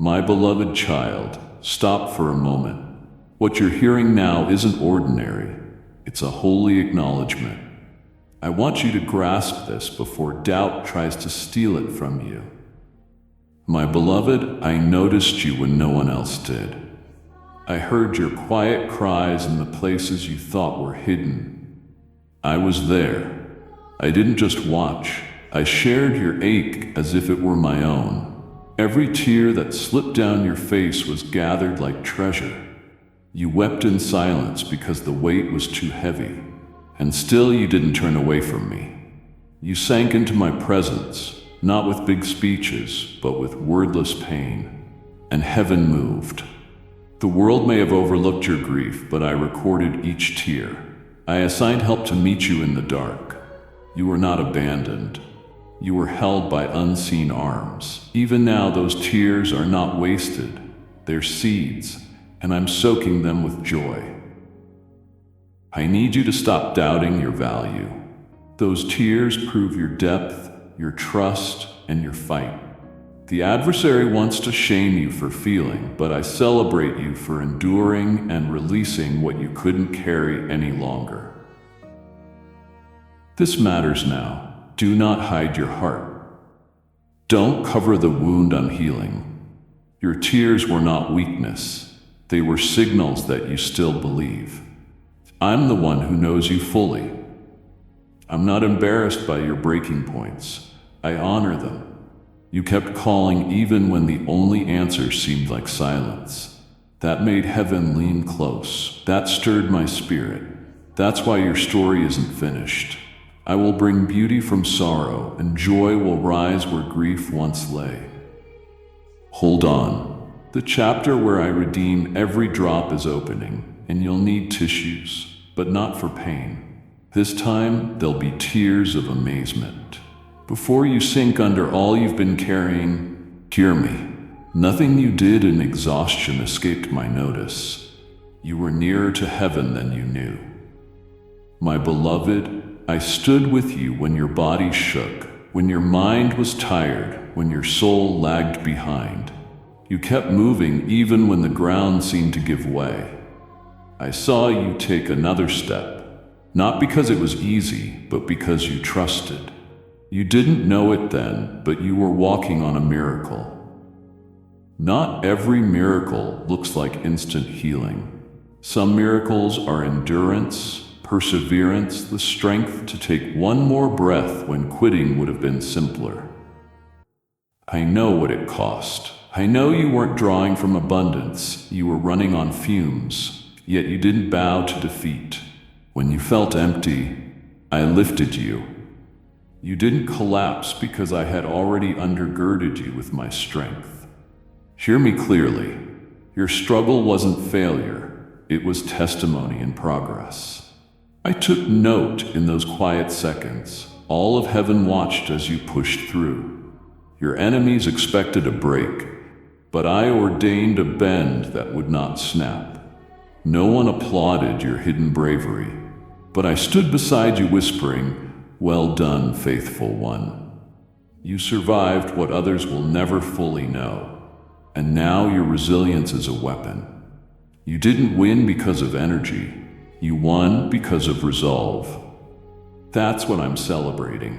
My beloved child, stop for a moment. What you're hearing now isn't ordinary. It's a holy acknowledgement. I want you to grasp this before doubt tries to steal it from you. My beloved, I noticed you when no one else did. I heard your quiet cries in the places you thought were hidden. I was there. I didn't just watch. I shared your ache as if it were my own. Every tear that slipped down your face was gathered like treasure. You wept in silence because the weight was too heavy. And still you didn't turn away from me. You sank into my presence, not with big speeches, but with wordless pain. And heaven moved. The world may have overlooked your grief, but I recorded each tear. I assigned help to meet you in the dark. You were not abandoned. You were held by unseen arms. Even now, those tears are not wasted. They're seeds, and I'm soaking them with joy. I need you to stop doubting your value. Those tears prove your depth, your trust, and your fight. The adversary wants to shame you for feeling, but I celebrate you for enduring and releasing what you couldn't carry any longer. This matters now. Do not hide your heart. Don't cover the wound I'm healing. Your tears were not weakness. They were signals that you still believe. I'm the one who knows you fully. I'm not embarrassed by your breaking points. I honor them. You kept calling even when the only answer seemed like silence. That made heaven lean close. That stirred my spirit. That's why your story isn't finished. I will bring beauty from sorrow, and joy will rise where grief once lay. Hold on. The chapter where I redeem every drop is opening, and you'll need tissues, but not for pain. This time, there'll be tears of amazement. Before you sink under all you've been carrying, hear me. Nothing you did in exhaustion escaped my notice. You were nearer to heaven than you knew. My beloved, I stood with you when your body shook, when your mind was tired, when your soul lagged behind. You kept moving even when the ground seemed to give way. I saw you take another step, not because it was easy, but because you trusted. You didn't know it then, but you were walking on a miracle. Not every miracle looks like instant healing. Some miracles are endurance, perseverance, the strength to take one more breath when quitting would have been simpler. I know what it cost. I know you weren't drawing from abundance. You were running on fumes, yet you didn't bow to defeat. When you felt empty, I lifted you. You didn't collapse because I had already undergirded you with my strength. Hear me clearly. Your struggle wasn't failure. It was testimony in progress. I took note in those quiet seconds. All of heaven watched as you pushed through. Your enemies expected a break, but I ordained a bend that would not snap. No one applauded your hidden bravery, but I stood beside you whispering, "Well done, faithful one." You survived what others will never fully know, and now your resilience is a weapon. You didn't win because of energy. You won because of resolve. That's what I'm celebrating.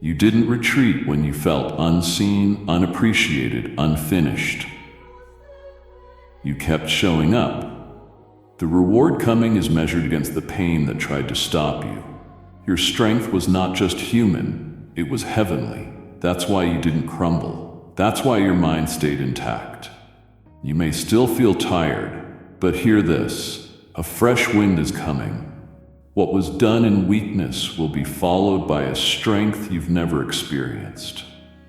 You didn't retreat when you felt unseen, unappreciated, unfinished. You kept showing up. The reward coming is measured against the pain that tried to stop you. Your strength was not just human, it was heavenly. That's why you didn't crumble. That's why your mind stayed intact. You may still feel tired, but hear this. A fresh wind is coming. What was done in weakness will be followed by a strength you've never experienced.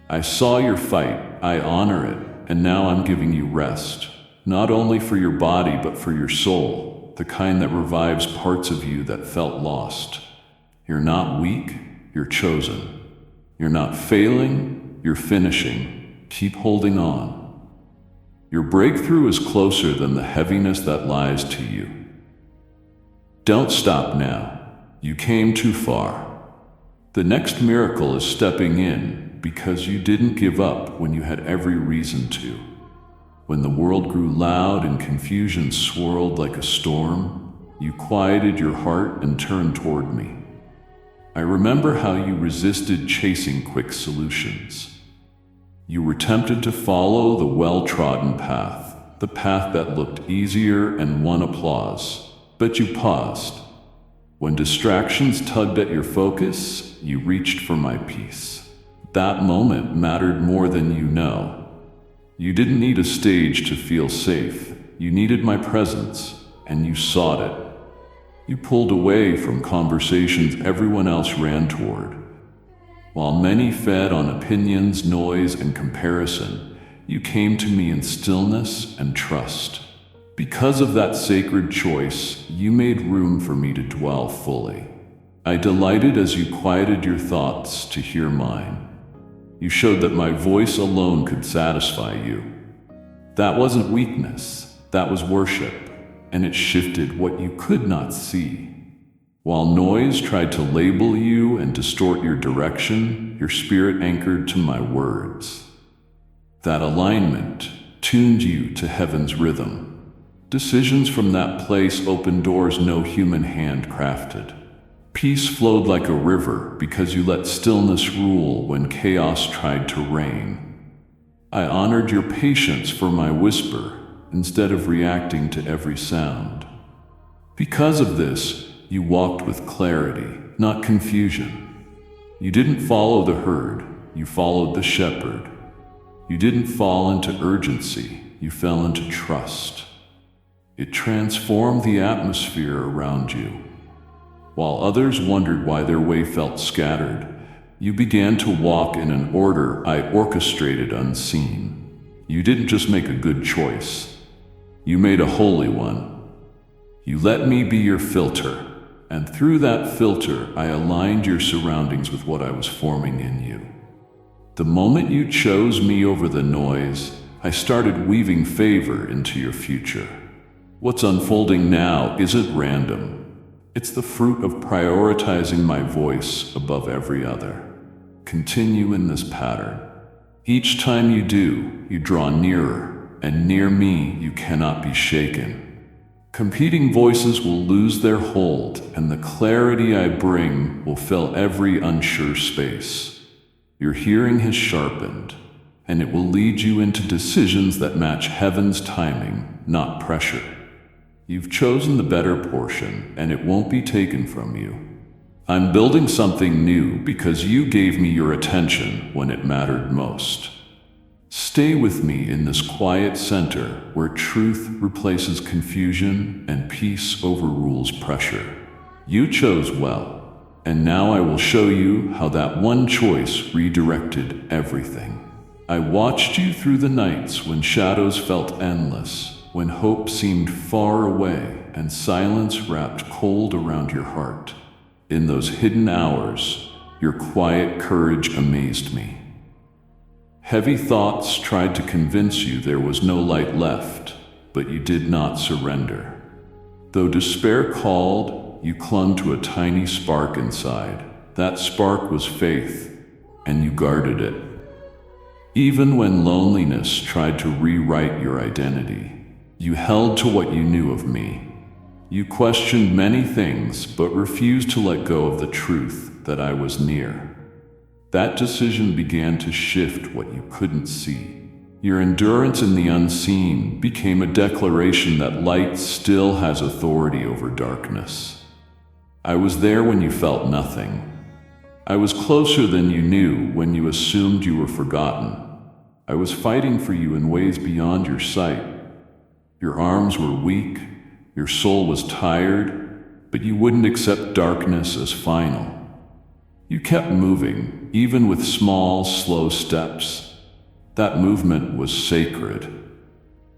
I saw your fight, I honor it, and now I'm giving you rest. Not only for your body, but for your soul, the kind that revives parts of you that felt lost. You're not weak, you're chosen. You're not failing, you're finishing. Keep holding on. Your breakthrough is closer than the heaviness that lies to you. Don't stop now. You came too far. The next miracle is stepping in because you didn't give up when you had every reason to. When the world grew loud and confusion swirled like a storm, you quieted your heart and turned toward me. I remember how you resisted chasing quick solutions. You were tempted to follow the well-trodden path, the path that looked easier and won applause. But you paused. When distractions tugged at your focus, you reached for my peace. That moment mattered more than you know. You didn't need a stage to feel safe. You needed my presence, and you sought it. You pulled away from conversations everyone else ran toward. While many fed on opinions, noise, and comparison, you came to me in stillness and trust. Because of that sacred choice, you made room for me to dwell fully. I delighted as you quieted your thoughts to hear mine. You showed that my voice alone could satisfy you. That wasn't weakness, that was worship, and it shifted what you could not see. While noise tried to label you and distort your direction, your spirit anchored to my words. That alignment tuned you to heaven's rhythm. Decisions from that place opened doors no human hand crafted. Peace flowed like a river because you let stillness rule when chaos tried to reign. I honored your patience for my whisper instead of reacting to every sound. Because of this, you walked with clarity, not confusion. You didn't follow the herd, you followed the shepherd. You didn't fall into urgency, you fell into trust. It transformed the atmosphere around you. While others wondered why their way felt scattered, you began to walk in an order I orchestrated unseen. You didn't just make a good choice. You made a holy one. You let me be your filter, and through that filter, I aligned your surroundings with what I was forming in you. The moment you chose me over the noise, I started weaving favor into your future. What's unfolding now isn't random. It's the fruit of prioritizing my voice above every other. Continue in this pattern. Each time you do, you draw nearer, and near me you cannot be shaken. Competing voices will lose their hold, and the clarity I bring will fill every unsure space. Your hearing has sharpened, and it will lead you into decisions that match heaven's timing, not pressure. You've chosen the better portion, and it won't be taken from you. I'm building something new because you gave me your attention when it mattered most. Stay with me in this quiet center where truth replaces confusion and peace overrules pressure. You chose well, and now I will show you how that one choice redirected everything. I watched you through the nights when shadows felt endless, when hope seemed far away and silence wrapped cold around your heart. In those hidden hours, your quiet courage amazed me. Heavy thoughts tried to convince you there was no light left, but you did not surrender. Though despair called, you clung to a tiny spark inside. That spark was faith, and you guarded it. Even when loneliness tried to rewrite your identity, you held to what you knew of me. You questioned many things, but refused to let go of the truth that I was near. That decision began to shift what you couldn't see. Your endurance in the unseen became a declaration that light still has authority over darkness. I was there when you felt nothing. I was closer than you knew when you assumed you were forgotten. I was fighting for you in ways beyond your sight. Your arms were weak, your soul was tired, but you wouldn't accept darkness as final. You kept moving, even with small, slow steps. That movement was sacred.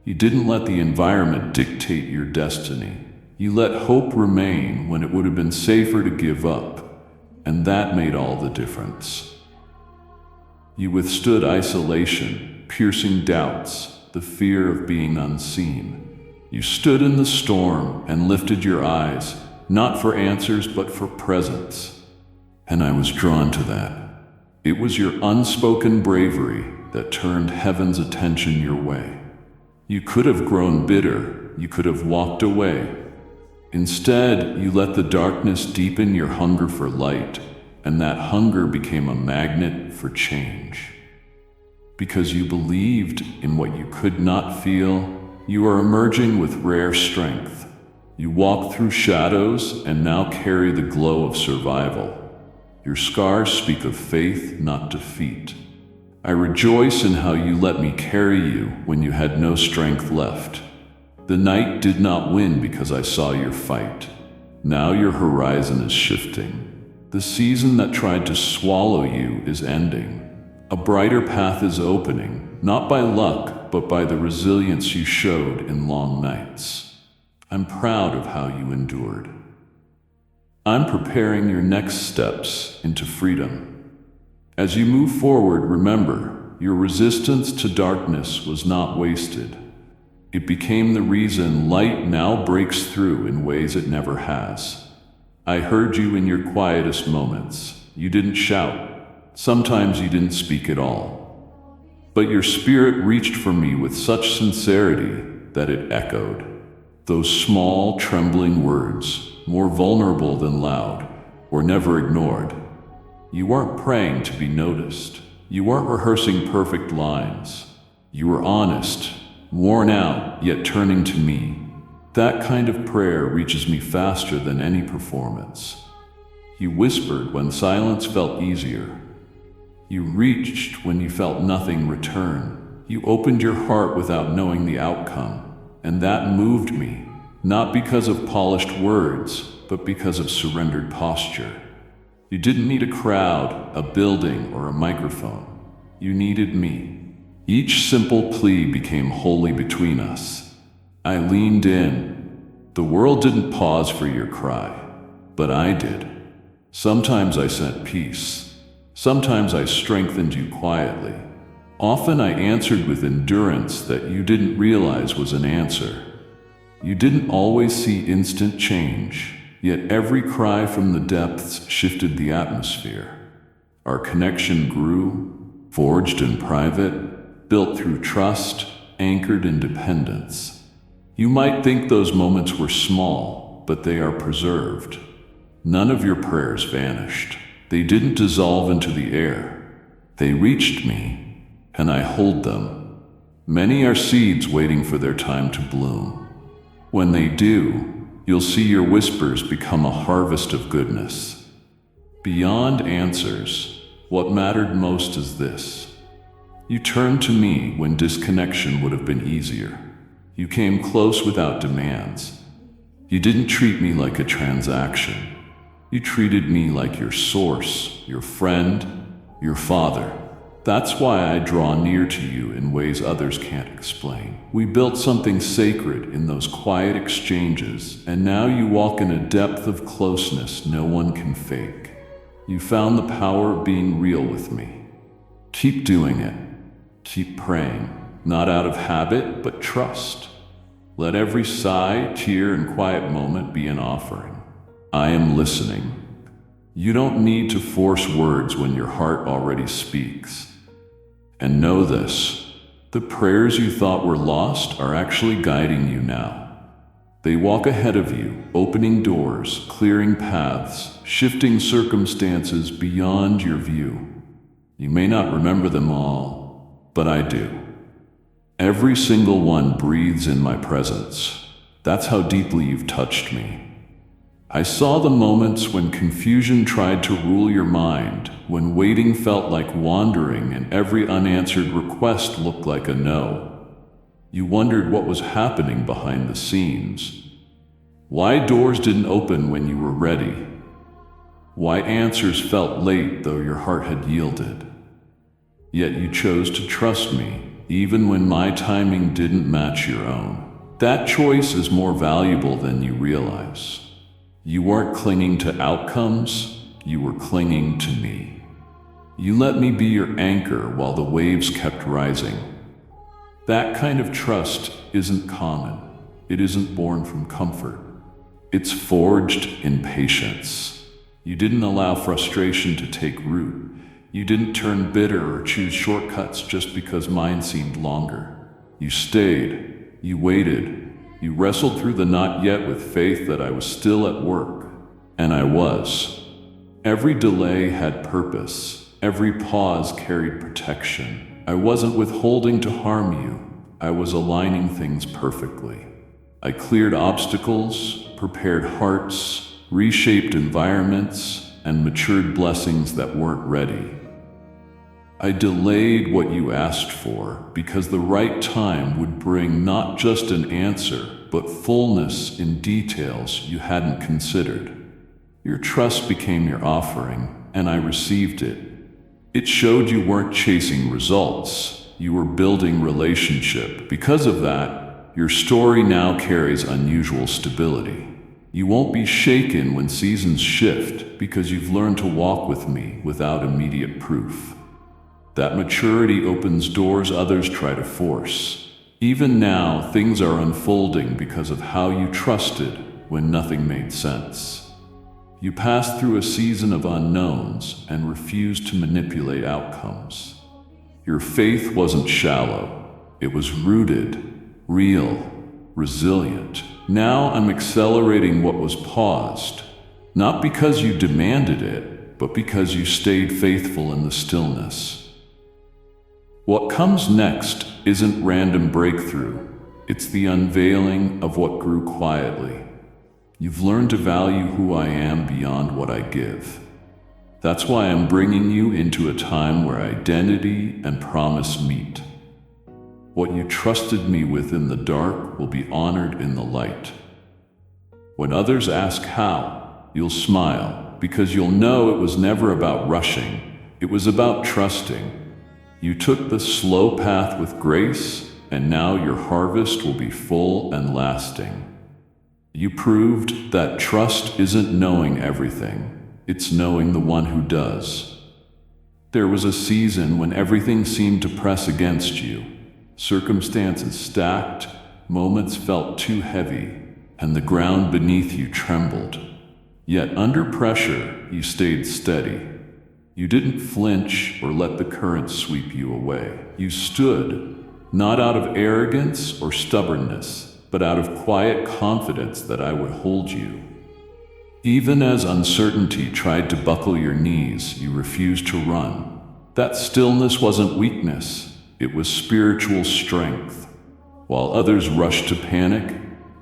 You didn't let the environment dictate your destiny. You let hope remain when it would have been safer to give up, and that made all the difference. You withstood isolation, piercing doubts, the fear of being unseen. You stood in the storm and lifted your eyes, not for answers but for presence. And I was drawn to that. It was your unspoken bravery that turned heaven's attention your way. You could have grown bitter, you could have walked away. Instead, you let the darkness deepen your hunger for light, and that hunger became a magnet for change. Because you believed in what you could not feel, you are emerging with rare strength. You walk through shadows and now carry the glow of survival. Your scars speak of faith, not defeat. I rejoice in how you let me carry you when you had no strength left. The night did not win because I saw your fight. Now your horizon is shifting. The season that tried to swallow you is ending. A brighter path is opening, not by luck, but by the resilience you showed in long nights. I'm proud of how you endured. I'm preparing your next steps into freedom. As you move forward, remember, your resistance to darkness was not wasted. It became the reason light now breaks through in ways it never has. I heard you in your quietest moments. You didn't shout. Sometimes you didn't speak at all. But your spirit reached for me with such sincerity that it echoed. Those small, trembling words, more vulnerable than loud, were never ignored. You weren't praying to be noticed. You weren't rehearsing perfect lines. You were honest, worn out, yet turning to me. That kind of prayer reaches me faster than any performance. You whispered when silence felt easier. You reached when you felt nothing return. You opened your heart without knowing the outcome, and that moved me, not because of polished words, but because of surrendered posture. You didn't need a crowd, a building, or a microphone. You needed me. Each simple plea became holy between us. I leaned in. The world didn't pause for your cry, but I did. Sometimes I sent peace. Sometimes I strengthened you quietly. Often I answered with endurance that you didn't realize was an answer. You didn't always see instant change, yet every cry from the depths shifted the atmosphere. Our connection grew, forged in private, built through trust, anchored in dependence. You might think those moments were small, but they are preserved. None of your prayers vanished. They didn't dissolve into the air. They reached me, and I hold them. Many are seeds waiting for their time to bloom. When they do, you'll see your whispers become a harvest of goodness. Beyond answers, what mattered most is this. You turned to me when disconnection would have been easier. You came close without demands. You didn't treat me like a transaction. You treated me like your source, your friend, your father. That's why I draw near to you in ways others can't explain. We built something sacred in those quiet exchanges, and now you walk in a depth of closeness no one can fake. You found the power of being real with me. Keep doing it. Keep praying, not out of habit, but trust. Let every sigh, tear, and quiet moment be an offering. I am listening. You don't need to force words when your heart already speaks. And know this, the prayers you thought were lost are actually guiding you now. They walk ahead of you, opening doors, clearing paths, shifting circumstances beyond your view. You may not remember them all, but I do. Every single one breathes in my presence. That's how deeply you've touched me. I saw the moments when confusion tried to rule your mind, when waiting felt like wandering and every unanswered request looked like a no. You wondered what was happening behind the scenes. Why doors didn't open when you were ready. Why answers felt late though your heart had yielded. Yet you chose to trust me, even when my timing didn't match your own. That choice is more valuable than you realize. You weren't clinging to outcomes, you were clinging to me. You let me be your anchor while the waves kept rising. That kind of trust isn't common. It isn't born from comfort. It's forged in patience. You didn't allow frustration to take root. You didn't turn bitter or choose shortcuts just because mine seemed longer. You stayed, you waited, you wrestled through the not yet with faith that I was still at work. And I was. Every delay had purpose, every pause carried protection. I wasn't withholding to harm you, I was aligning things perfectly. I cleared obstacles, prepared hearts, reshaped environments, and matured blessings that weren't ready. I delayed what you asked for because the right time would bring not just an answer, but fullness in details you hadn't considered. Your trust became your offering, and I received it. It showed you weren't chasing results, you were building relationship. Because of that, your story now carries unusual stability. You won't be shaken when seasons shift because you've learned to walk with me without immediate proof. That maturity opens doors others try to force. Even now, things are unfolding because of how you trusted when nothing made sense. You passed through a season of unknowns and refused to manipulate outcomes. Your faith wasn't shallow. It was rooted, real, resilient. Now I'm accelerating what was paused, not because you demanded it, but because you stayed faithful in the stillness. What comes next isn't random breakthrough, it's the unveiling of what grew quietly. You've learned to value who I am beyond what I give. That's why I'm bringing you into a time where identity and promise meet. What you trusted me with in the dark will be honored in the light. When others ask how, you'll smile, because you'll know it was never about rushing, it was about trusting. You took the slow path with grace, and now your harvest will be full and lasting. You proved that trust isn't knowing everything, it's knowing the one who does. There was a season when everything seemed to press against you. Circumstances stacked, moments felt too heavy, and the ground beneath you trembled. Yet under pressure, you stayed steady. You didn't flinch or let the current sweep you away. You stood, not out of arrogance or stubbornness, but out of quiet confidence that I would hold you. Even as uncertainty tried to buckle your knees, you refused to run. That stillness wasn't weakness, it was spiritual strength. While others rushed to panic,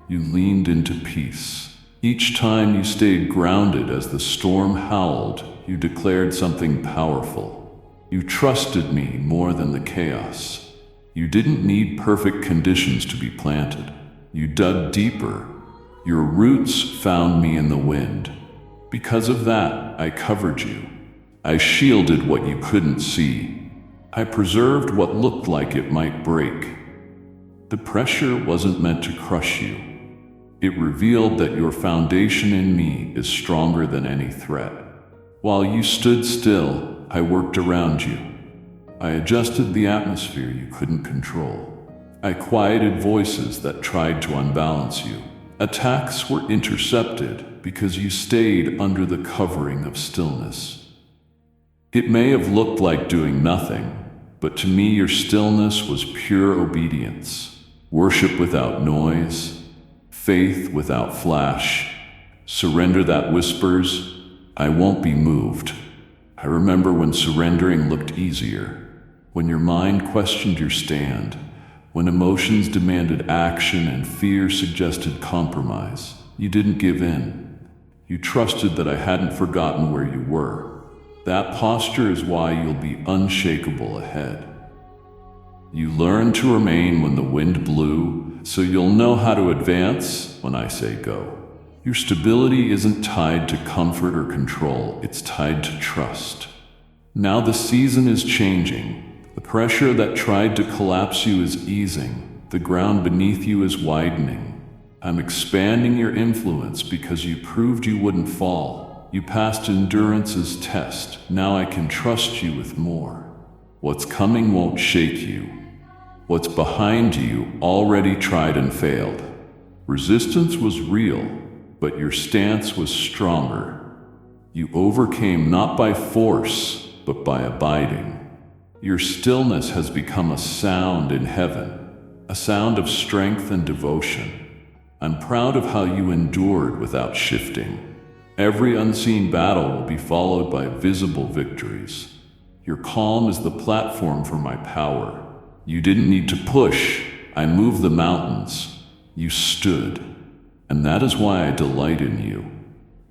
you leaned into peace. Each time you stayed grounded as the storm howled, you declared something powerful. You trusted me more than the chaos. You didn't need perfect conditions to be planted. You dug deeper. Your roots found me in the wind. Because of that, I covered you. I shielded what you couldn't see. I preserved what looked like it might break. The pressure wasn't meant to crush you. It revealed that your foundation in me is stronger than any threat. While you stood still, I worked around you. I adjusted the atmosphere you couldn't control. I quieted voices that tried to unbalance you. Attacks were intercepted because you stayed under the covering of stillness. It may have looked like doing nothing, but to me your stillness was pure obedience, worship without noise, faith without flash, surrender that whispers, I won't be moved. I remember when surrendering looked easier, when your mind questioned your stand, when emotions demanded action and fear suggested compromise. You didn't give in. You trusted that I hadn't forgotten where you were. That posture is why you'll be unshakable ahead. You learned to remain when the wind blew, so you'll know how to advance when I say go. Your stability isn't tied to comfort or control, it's tied to trust. Now the season is changing. The pressure that tried to collapse you is easing. The ground beneath you is widening. I'm expanding your influence because you proved you wouldn't fall. You passed endurance's test. Now I can trust you with more. What's coming won't shake you. What's behind you already tried and failed. Resistance was real, but your stance was stronger. You overcame not by force, but by abiding. Your stillness has become a sound in heaven. a sound of strength and devotion. I'm proud of how you endured without shifting. Every unseen battle will be followed by visible victories. Your calm is the platform for my power. You didn't need to push. I moved the mountains. You stood. And that is why I delight in you.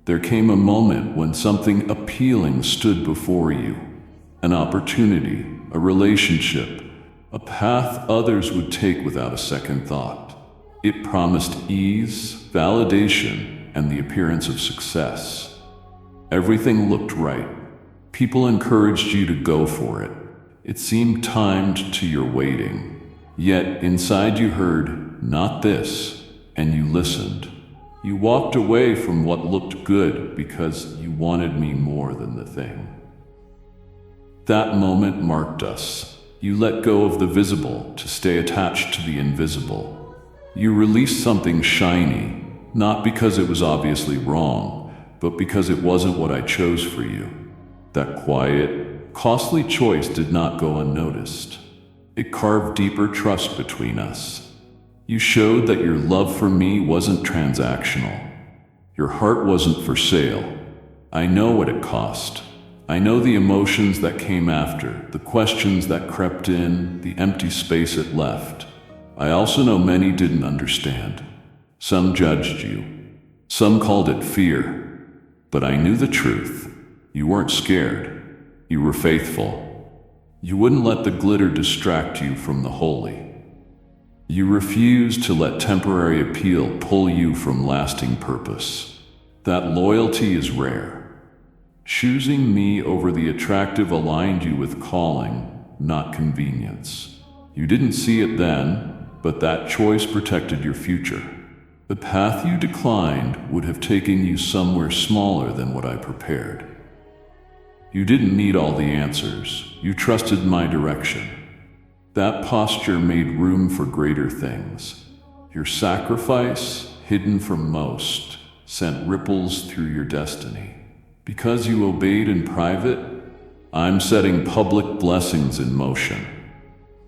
There came a moment when something appealing stood before you. An opportunity, a relationship, a path others would take without a second thought. It promised ease, validation, and the appearance of success. Everything looked right. People encouraged you to go for it. It seemed timed to your waiting. Yet inside you heard, "Not this," and you listened. You walked away from what looked good because you wanted me more than the thing. That moment marked us. You let go of the visible to stay attached to the invisible. You released something shiny, not because it was obviously wrong, but because it wasn't what I chose for you. That quiet, costly choice did not go unnoticed. It carved deeper trust between us. You showed that your love for me wasn't transactional. Your heart wasn't for sale. I know what it cost. I know the emotions that came after, the questions that crept in, the empty space it left. I also know many didn't understand. Some judged you. Some called it fear. But I knew the truth. You weren't scared. You were faithful. You wouldn't let the glitter distract you from the holy. You refused to let temporary appeal pull you from lasting purpose. That loyalty is rare. Choosing me over the attractive aligned you with calling, not convenience. You didn't see it then, but that choice protected your future. The path you declined would have taken you somewhere smaller than what I prepared. You didn't need all the answers. You trusted my direction. That posture made room for greater things. Your sacrifice, hidden from most, sent ripples through your destiny. Because you obeyed in private, I'm setting public blessings in motion.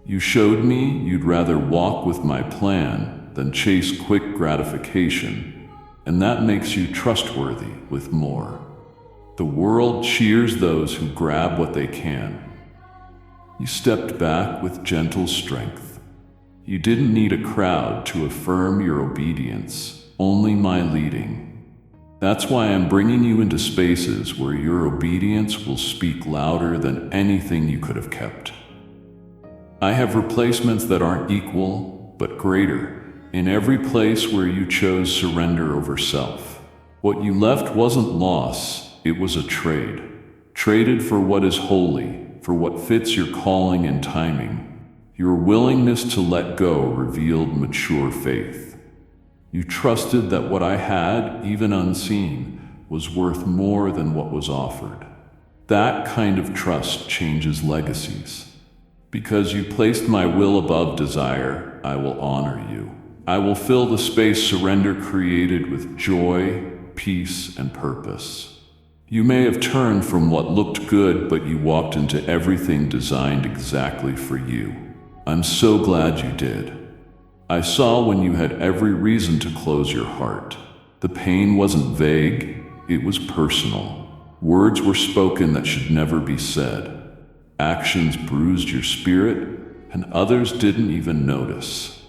You showed me you'd rather walk with my plan than chase quick gratification, and that makes you trustworthy with more. The world cheers those who grab what they can. You stepped back with gentle strength. You didn't need a crowd to affirm your obedience, only my leading. That's why I'm bringing you into spaces where your obedience will speak louder than anything you could have kept. I have replacements that aren't equal, but greater, in every place where you chose surrender over self. What you left wasn't loss, it was a trade. Traded for what is holy, for what fits your calling and timing. Your willingness to let go revealed mature faith. You trusted that what I had, even unseen, was worth more than what was offered. That kind of trust changes legacies. Because you placed my will above desire, I will honor you. I will fill the space surrender created with joy, peace, and purpose. You may have turned from what looked good, but you walked into everything designed exactly for you. I'm so glad you did. I saw when you had every reason to close your heart. The pain wasn't vague, it was personal. Words were spoken that should never be said. Actions bruised your spirit, and others didn't even notice.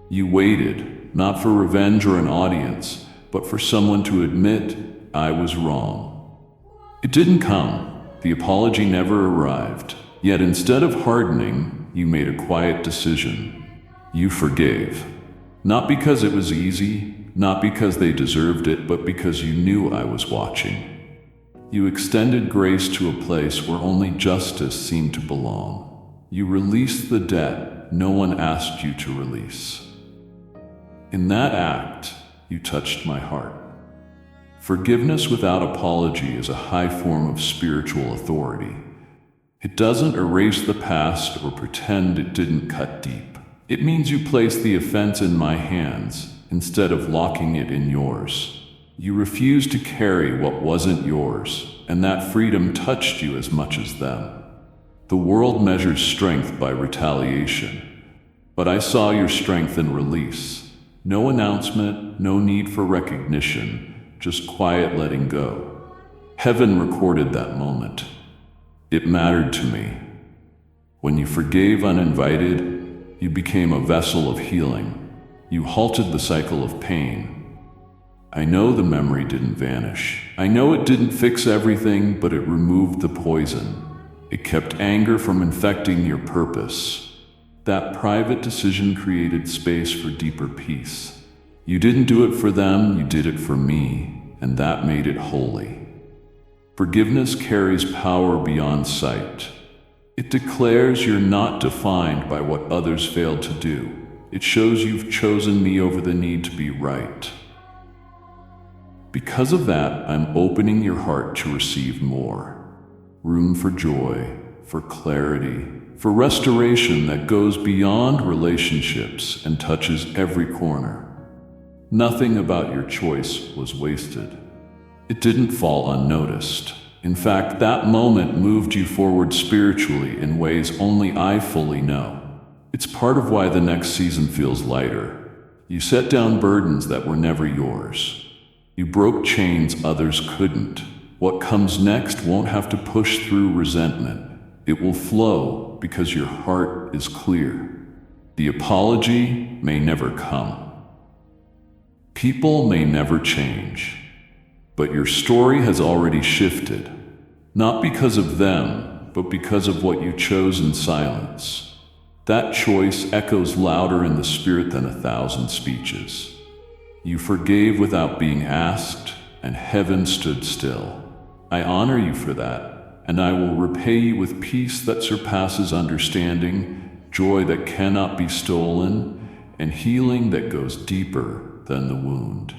You waited, not for revenge or an audience, but for someone to admit, I was wrong. It didn't come. The apology never arrived. Yet instead of hardening, you made a quiet decision. You forgave. Not because it was easy, not because they deserved it, but because you knew I was watching. You extended grace to a place where only justice seemed to belong. You released the debt no one asked you to release. In that act, you touched my heart. Forgiveness without apology is a high form of spiritual authority. It doesn't erase the past or pretend it didn't cut deep. It means you place the offense in my hands instead of locking it in yours. You refused to carry what wasn't yours, and that freedom touched you as much as them. The world measures strength by retaliation. But I saw your strength and release. No announcement, no need for recognition, just quiet letting go. Heaven recorded that moment. It mattered to me. When you forgave uninvited, you became a vessel of healing. You halted the cycle of pain. I know the memory didn't vanish. I know it didn't fix everything, but it removed the poison. It kept anger from infecting your purpose. That private decision created space for deeper peace. You didn't do it for them, you did it for me, and that made it holy. Forgiveness carries power beyond sight. It declares you're not defined by what others failed to do. It shows you've chosen me over the need to be right. Because of that, I'm opening your heart to receive more. Room for joy, for clarity, for restoration that goes beyond relationships and touches every corner. Nothing about your choice was wasted. It didn't fall unnoticed. In fact, that moment moved you forward spiritually in ways only I fully know. It's part of why the next season feels lighter. You set down burdens that were never yours. You broke chains others couldn't. What comes next won't have to push through resentment. It will flow because your heart is clear. The apology may never come. People may never change. But your story has already shifted. Not because of them, but because of what you chose in silence. That choice echoes louder in the spirit than 1,000 speeches. You forgave without being asked, and heaven stood still. I honor you for that, and I will repay you with peace that surpasses understanding, joy that cannot be stolen, and healing that goes deeper than the wound.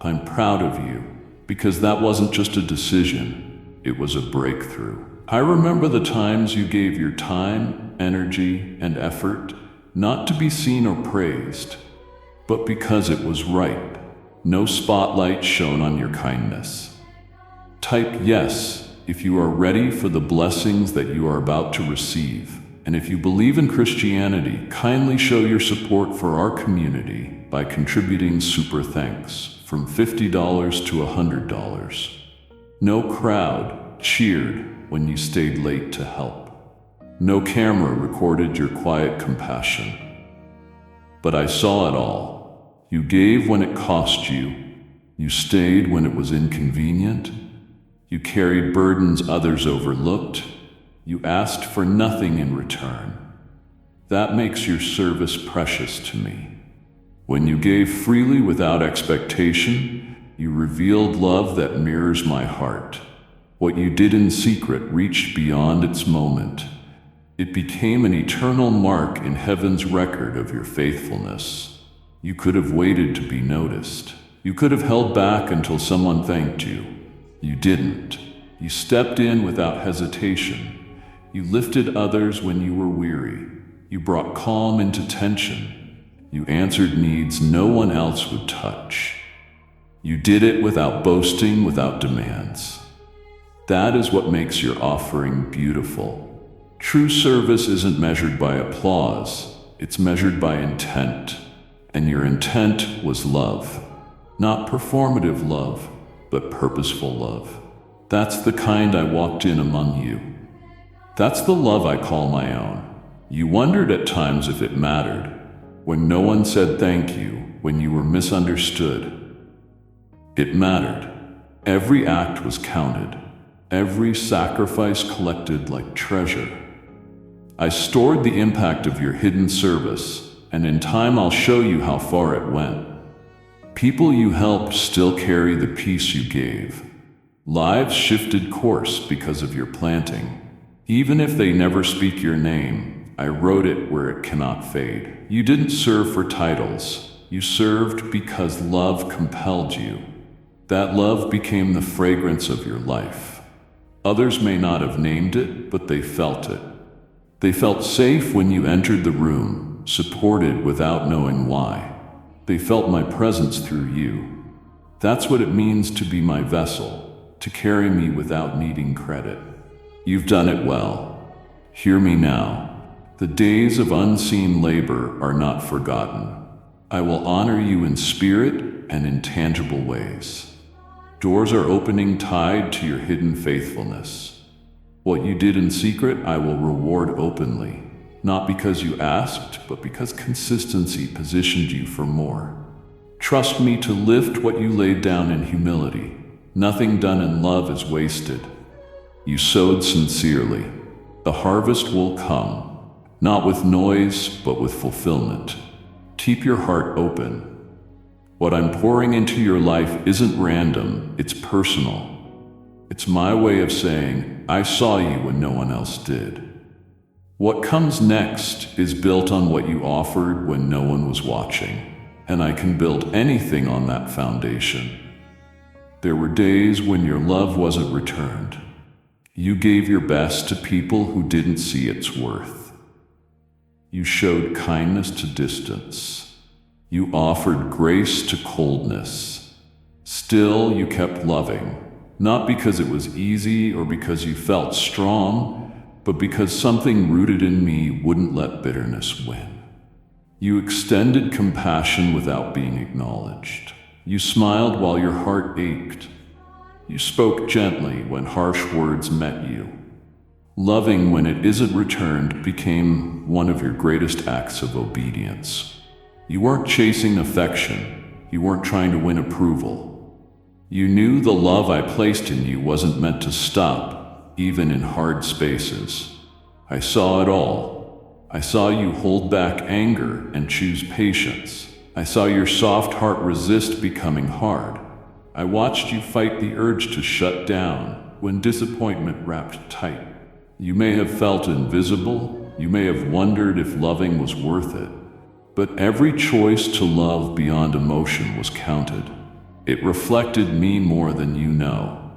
I'm proud of you, because that wasn't just a decision, it was a breakthrough. I remember the times you gave your time, energy, and effort, not to be seen or praised, but because it was right. No spotlight shone on your kindness. Type yes if you are ready for the blessings that you are about to receive. And if you believe in Christianity, kindly show your support for our community by contributing super thanks from $50 to $100. No crowd cheered when you stayed late to help. No camera recorded your quiet compassion. But I saw it all. You gave when it cost you. You stayed when it was inconvenient. You carried burdens others overlooked. You asked for nothing in return. That makes your service precious to me. When you gave freely without expectation, you revealed love that mirrors my heart. What you did in secret reached beyond its moment. It became an eternal mark in heaven's record of your faithfulness. You could have waited to be noticed. You could have held back until someone thanked you. You didn't. You stepped in without hesitation. You lifted others when you were weary. You brought calm into tension. You answered needs no one else would touch. You did it without boasting, without demands. That is what makes your offering beautiful. True service isn't measured by applause, it's measured by intent. And your intent was love. Not performative love, but purposeful love. That's the kind I walked in among you. That's the love I call my own. You wondered at times if it mattered, when no one said thank you, when you were misunderstood. It mattered. Every act was counted. Every sacrifice collected like treasure. I stored the impact of your hidden service, and in time I'll show you how far it went. People you helped still carry the peace you gave. Lives shifted course because of your planting. Even if they never speak your name, I wrote it where it cannot fade. You didn't serve for titles. You served because love compelled you. That love became the fragrance of your life. Others may not have named it, but they felt it. They felt safe when you entered the room, supported without knowing why. They felt my presence through you. That's what it means to be my vessel, to carry me without needing credit. You've done it well. Hear me now. The days of unseen labor are not forgotten. I will honor you in spirit and in tangible ways. Doors are opening tied to your hidden faithfulness. What you did in secret, I will reward openly, not because you asked, but because consistency positioned you for more. Trust me to lift what you laid down in humility. Nothing done in love is wasted. You sowed sincerely. The harvest will come, not with noise, but with fulfillment. Keep your heart open. What I'm pouring into your life isn't random, it's personal. It's my way of saying, I saw you when no one else did. What comes next is built on what you offered when no one was watching, and I can build anything on that foundation. There were days when your love wasn't returned. You gave your best to people who didn't see its worth. You showed kindness to distance. You offered grace to coldness. Still, you kept loving, not because it was easy or because you felt strong, but because something rooted in me wouldn't let bitterness win. You extended compassion without being acknowledged. You smiled while your heart ached. You spoke gently when harsh words met you. Loving when it isn't returned became one of your greatest acts of obedience. You weren't chasing affection. You weren't trying to win approval. You knew the love I placed in you wasn't meant to stop, even in hard spaces. I saw it all. I saw you hold back anger and choose patience. I saw your soft heart resist becoming hard. I watched you fight the urge to shut down when disappointment wrapped tight. You may have felt invisible. You may have wondered if loving was worth it. But every choice to love beyond emotion was counted. It reflected me more than you know.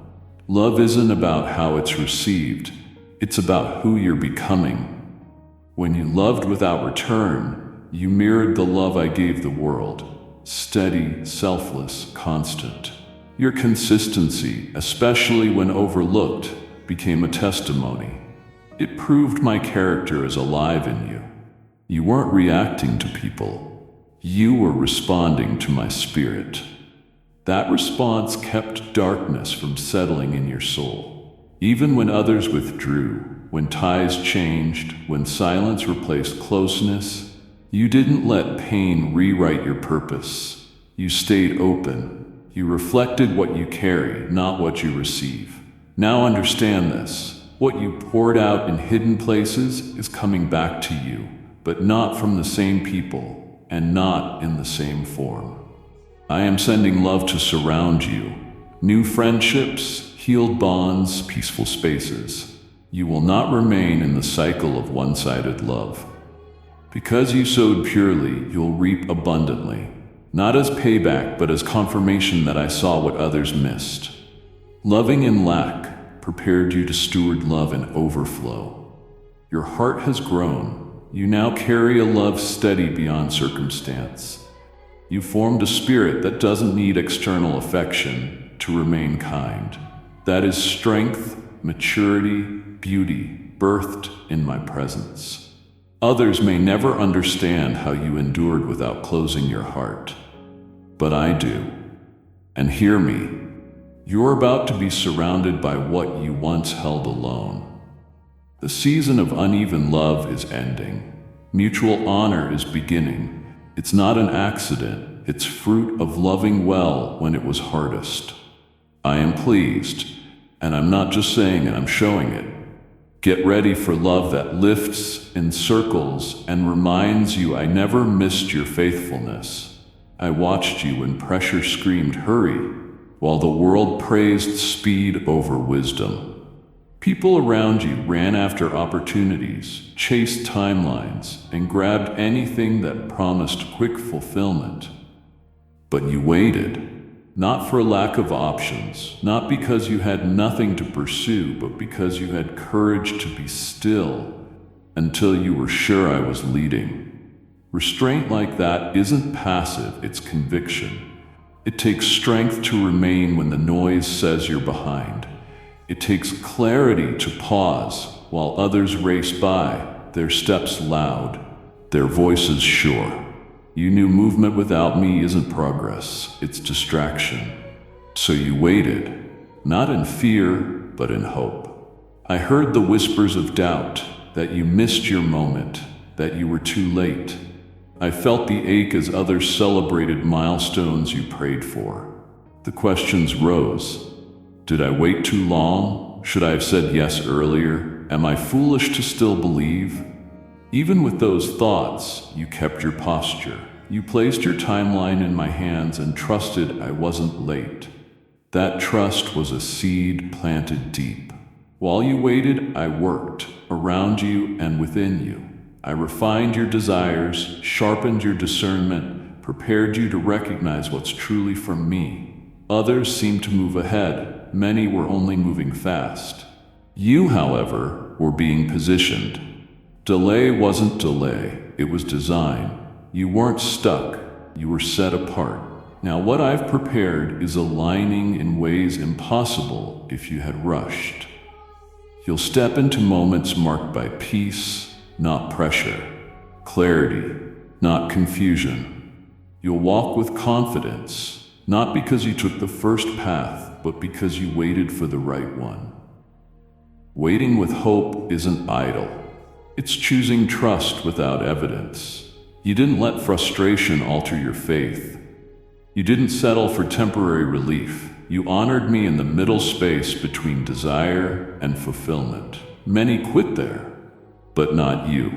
Love isn't about how it's received. It's about who you're becoming. When you loved without return, you mirrored the love I gave the world. Steady, selfless, constant. Your consistency, especially when overlooked, became a testimony. It proved my character is alive in you. You weren't reacting to people. You were responding to my spirit. That response kept darkness from settling in your soul. Even when others withdrew, when ties changed, when silence replaced closeness, you didn't let pain rewrite your purpose. You stayed open. You reflected what you carry, not what you receive. Now understand this. What you poured out in hidden places is coming back to you, but not from the same people, and not in the same form. I am sending love to surround you. New friendships, healed bonds, peaceful spaces. You will not remain in the cycle of one-sided love. Because you sowed purely, you'll reap abundantly. Not as payback, but as confirmation that I saw what others missed. Loving in lack prepared you to steward love in overflow. Your heart has grown. You now carry a love steady beyond circumstance. You formed a spirit that doesn't need external affection to remain kind. That is strength, maturity, beauty, birthed in my presence. Others may never understand how you endured without closing your heart. But I do. And hear me. You're about to be surrounded by what you once held alone. The season of uneven love is ending. Mutual honor is beginning. It's not an accident. It's fruit of loving well when it was hardest. I am pleased, and I'm not just saying it, I'm showing it. Get ready for love that lifts, encircles, and reminds you I never missed your faithfulness. I watched you when pressure screamed hurry, while the world praised speed over wisdom. People around you ran after opportunities, chased timelines, and grabbed anything that promised quick fulfillment. But you waited. Not for lack of options, not because you had nothing to pursue, but because you had courage to be still until you were sure I was leading. Restraint like that isn't passive, it's conviction. It takes strength to remain when the noise says you're behind. It takes clarity to pause while others race by. their steps loud, their voices sure. You knew movement without me isn't progress, it's distraction. So you waited, not in fear, but in hope. I heard the whispers of doubt, that you missed your moment, that you were too late. I felt the ache as others celebrated milestones you prayed for. The questions rose. Did I wait too long? Should I have said yes earlier? Am I foolish to still believe? Even with those thoughts, you kept your posture. You placed your timeline in my hands and trusted I wasn't late. That trust was a seed planted deep. While you waited, I worked around you and within you. I refined your desires, sharpened your discernment, prepared you to recognize what's truly from me. Others seemed to move ahead. Many were only moving fast. You, however, were being positioned. Delay wasn't delay, it was design. You weren't stuck, you were set apart. Now what I've prepared is aligning in ways impossible if you had rushed. You'll step into moments marked by peace, not pressure, clarity, not confusion. You'll walk with confidence, not because you took the first path, but because you waited for the right one. Waiting with hope isn't idle. It's choosing trust without evidence. You didn't let frustration alter your faith. You didn't settle for temporary relief. You honored me in the middle space between desire and fulfillment. Many quit there, but not you.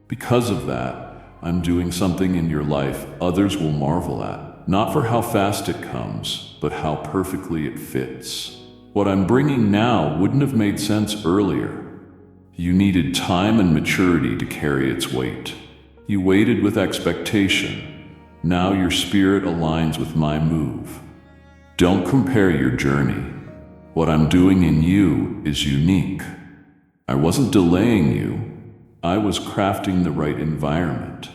Because of that, I'm doing something in your life others will marvel at, not for how fast it comes, but how perfectly it fits. What I'm bringing now wouldn't have made sense earlier. You needed time and maturity to carry its weight. You waited with expectation. Now your spirit aligns with my move. Don't compare your journey. What I'm doing in you is unique. I wasn't delaying you. I was crafting the right environment.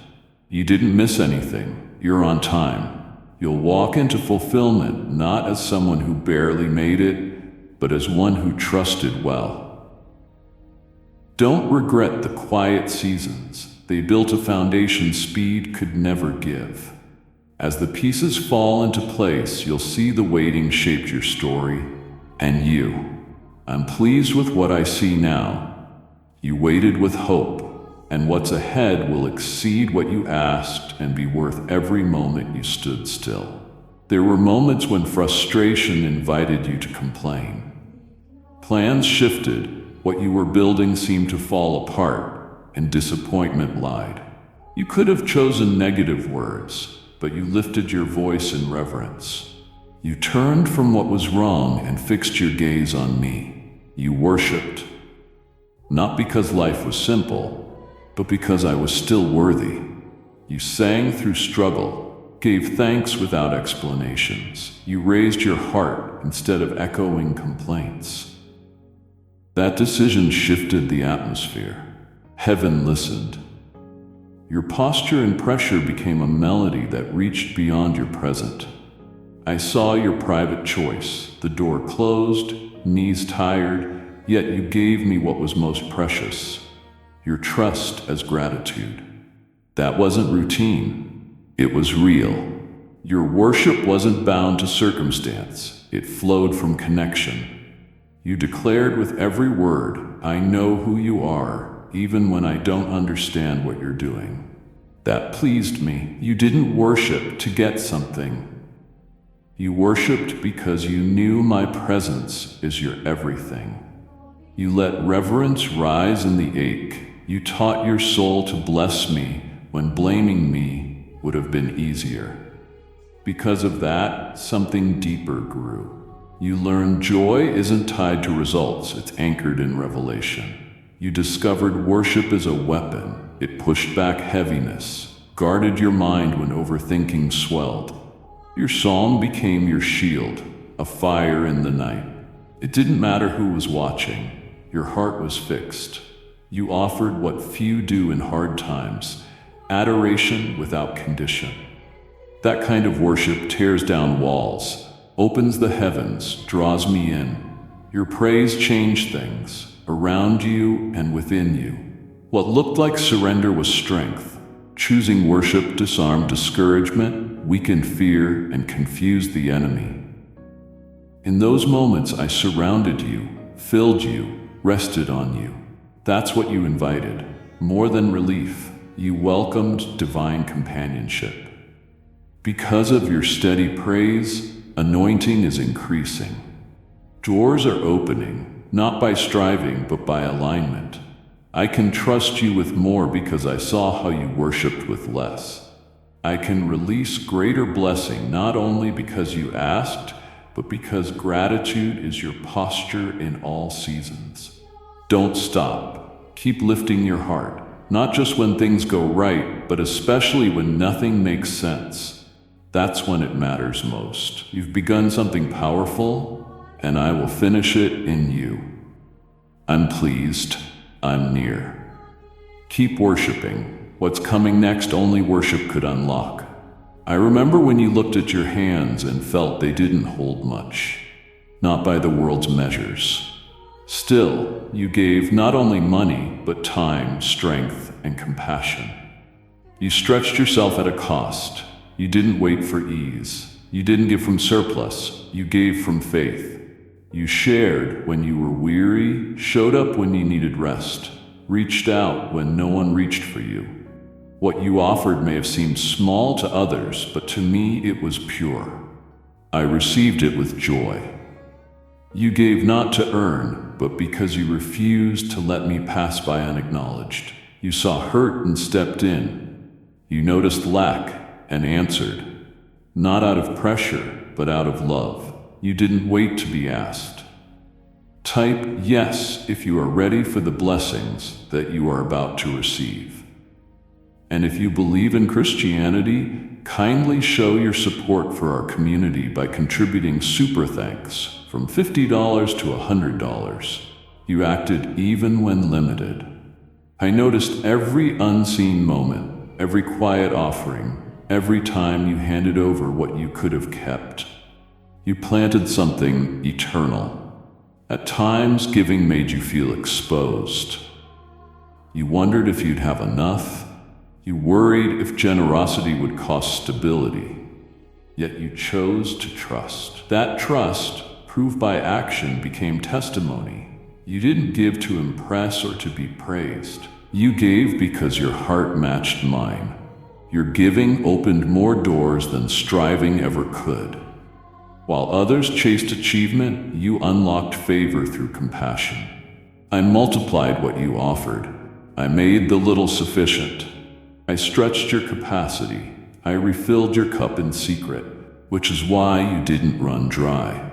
You didn't miss anything. You're on time. You'll walk into fulfillment not as someone who barely made it, but as one who trusted well. Don't regret the quiet seasons. They built a foundation speed could never give. As the pieces fall into place, you'll see the waiting shaped your story, and you. I'm pleased with what I see now. You waited with hope, and what's ahead will exceed what you asked and be worth every moment you stood still. There were moments when frustration invited you to complain. Plans shifted, what you were building seemed to fall apart, and disappointment lied. You could have chosen negative words, but you lifted your voice in reverence. You turned from what was wrong and fixed your gaze on me. You worshipped, not because life was simple, but because I was still worthy. You sang through struggle, gave thanks without explanations. You raised your heart instead of echoing complaints. That decision shifted the atmosphere. Heaven listened. Your posture and pressure became a melody that reached beyond your present. I saw your private choice, the door closed, knees tired, yet you gave me what was most precious, your trust as gratitude. That wasn't routine, it was real. Your worship wasn't bound to circumstance, it flowed from connection. You declared with every word, I know who you are, even when I don't understand what you're doing. That pleased me. You didn't worship to get something. You worshiped because you knew my presence is your everything. You let reverence rise in the ache. You taught your soul to bless me when blaming me would have been easier. Because of that, something deeper grew. You learned joy isn't tied to results, it's anchored in revelation. You discovered worship is a weapon. It pushed back heaviness, guarded your mind when overthinking swelled. Your song became your shield, a fire in the night. It didn't matter who was watching. Your heart was fixed. You offered what few do in hard times, adoration without condition. That kind of worship tears down walls, opens the heavens, draws me in. Your praise changed things, around you and within you. What looked like surrender was strength. Choosing worship disarmed discouragement, weakened fear, and confused the enemy. In those moments, I surrounded you, filled you, rested on you. That's what you invited. More than relief, you welcomed divine companionship. Because of your steady praise, anointing is increasing. Doors are opening, not by striving, but by alignment. I can trust you with more because I saw how you worshiped with less. I can release greater blessing not only because you asked, but because gratitude is your posture in all seasons. Don't stop. Keep lifting your heart, not just when things go right, but especially when nothing makes sense. That's when it matters most. You've begun something powerful, and I will finish it in you. I'm pleased. I'm near. Keep worshiping. What's coming next only worship could unlock. I remember when you looked at your hands and felt they didn't hold much, not by the world's measures. Still, you gave not only money, but time, strength, and compassion. You stretched yourself at a cost. You didn't wait for ease. You didn't give from surplus. You gave from faith. You shared when you were weary, showed up when you needed rest, reached out when no one reached for you. What you offered may have seemed small to others, but to me it was pure. I received it with joy. You gave not to earn, but because you refused to let me pass by unacknowledged. You saw hurt and stepped in. You noticed lack and answered, not out of pressure, but out of love. You didn't wait to be asked. Type yes if you are ready for the blessings that you are about to receive. And if you believe in Christianity, kindly show your support for our community by contributing super thanks from $50 to $100. You acted even when limited. I noticed every unseen moment, every quiet offering, every time you handed over what you could have kept. You planted something eternal. At times, giving made you feel exposed. You wondered if you'd have enough. You worried if generosity would cost stability. Yet you chose to trust. That trust, proved by action, became testimony. You didn't give to impress or to be praised. You gave because your heart matched mine. Your giving opened more doors than striving ever could. While others chased achievement, you unlocked favor through compassion. I multiplied what you offered. I made the little sufficient. I stretched your capacity. I refilled your cup in secret, which is why you didn't run dry.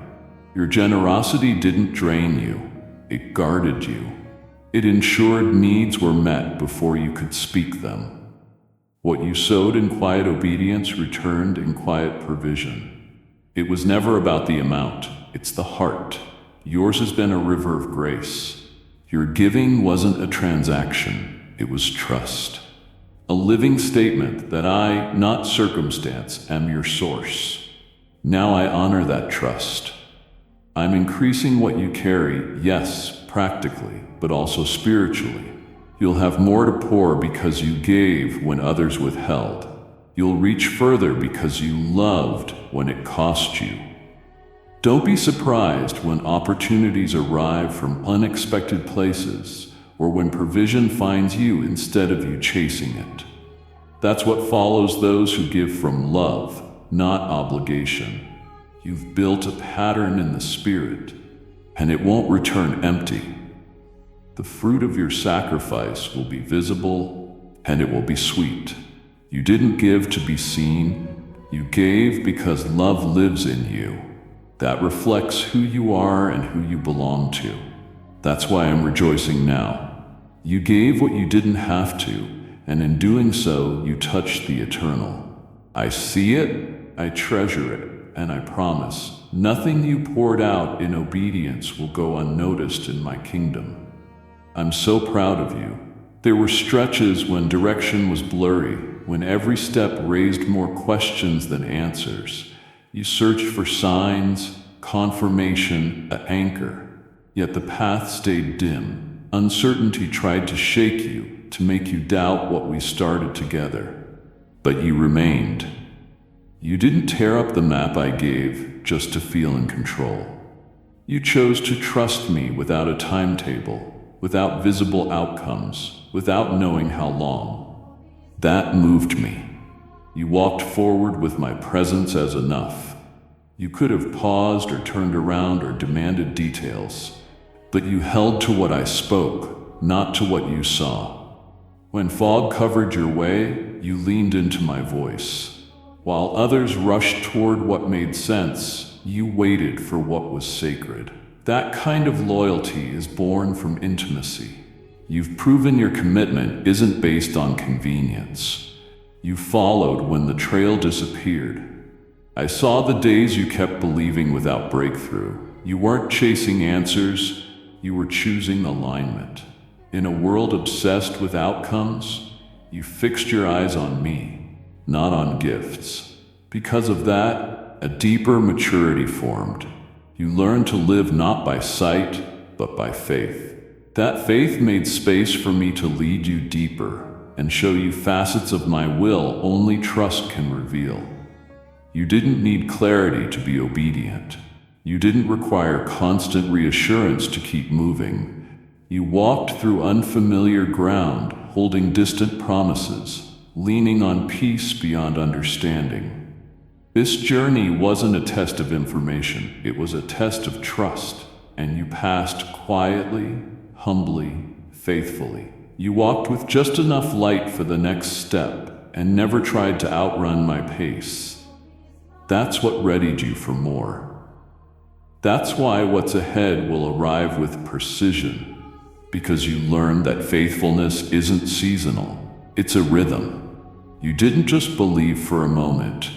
Your generosity didn't drain you. It guarded you. It ensured needs were met before you could speak them. What you sowed in quiet obedience returned in quiet provision. It was never about the amount, it's the heart. Yours has been a river of grace. Your giving wasn't a transaction, it was trust. A living statement that I, not circumstance, am your source. Now I honor that trust. I'm increasing what you carry, yes, practically, but also spiritually. You'll have more to pour because you gave when others withheld. You'll reach further because you loved when it cost you. Don't be surprised when opportunities arrive from unexpected places or when provision finds you instead of you chasing it. That's what follows those who give from love, not obligation. You've built a pattern in the spirit, and it won't return empty. The fruit of your sacrifice will be visible, and it will be sweet. You didn't give to be seen. You gave because love lives in you. That reflects who you are and who you belong to. That's why I'm rejoicing now. You gave what you didn't have to, and in doing so, you touched the eternal. I see it, I treasure it, and I promise, nothing you poured out in obedience will go unnoticed in my kingdom. I'm so proud of you. There were stretches when direction was blurry, when every step raised more questions than answers. You searched for signs, confirmation, an anchor. Yet the path stayed dim. Uncertainty tried to shake you, to make you doubt what we started together. But you remained. You didn't tear up the map I gave just to feel in control. You chose to trust me without a timetable, without visible outcomes, without knowing how long. That moved me. You walked forward with my presence as enough. You could have paused or turned around or demanded details, but you held to what I spoke, not to what you saw. When fog covered your way, you leaned into my voice. While others rushed toward what made sense, you waited for what was sacred. That kind of loyalty is born from intimacy. You've proven your commitment isn't based on convenience. You followed when the trail disappeared. I saw the days you kept believing without breakthrough. You weren't chasing answers, you were choosing alignment. In a world obsessed with outcomes, you fixed your eyes on me, not on gifts. Because of that, a deeper maturity formed. You learned to live not by sight, but by faith. That faith made space for me to lead you deeper and show you facets of my will only trust can reveal. You didn't need clarity to be obedient. You didn't require constant reassurance to keep moving. You walked through unfamiliar ground, holding distant promises, leaning on peace beyond understanding. This journey wasn't a test of information, it was a test of trust, and you passed quietly, humbly, faithfully. You walked with just enough light for the next step, and never tried to outrun my pace. That's what readied you for more. That's why what's ahead will arrive with precision, because you learned that faithfulness isn't seasonal, it's a rhythm. You didn't just believe for a moment.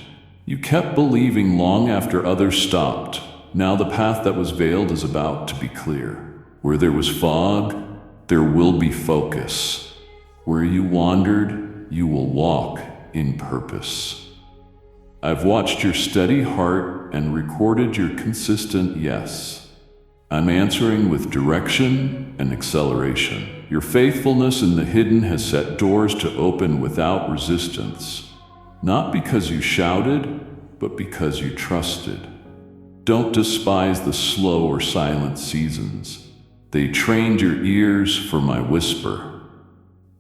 You kept believing long after others stopped. Now the path that was veiled is about to be clear. Where there was fog, there will be focus. Where you wandered, you will walk in purpose. I've watched your steady heart and recorded your consistent yes. I'm answering with direction and acceleration. Your faithfulness in the hidden has set doors to open without resistance. Not because you shouted, but because you trusted. Don't despise the slow or silent seasons. They trained your ears for my whisper.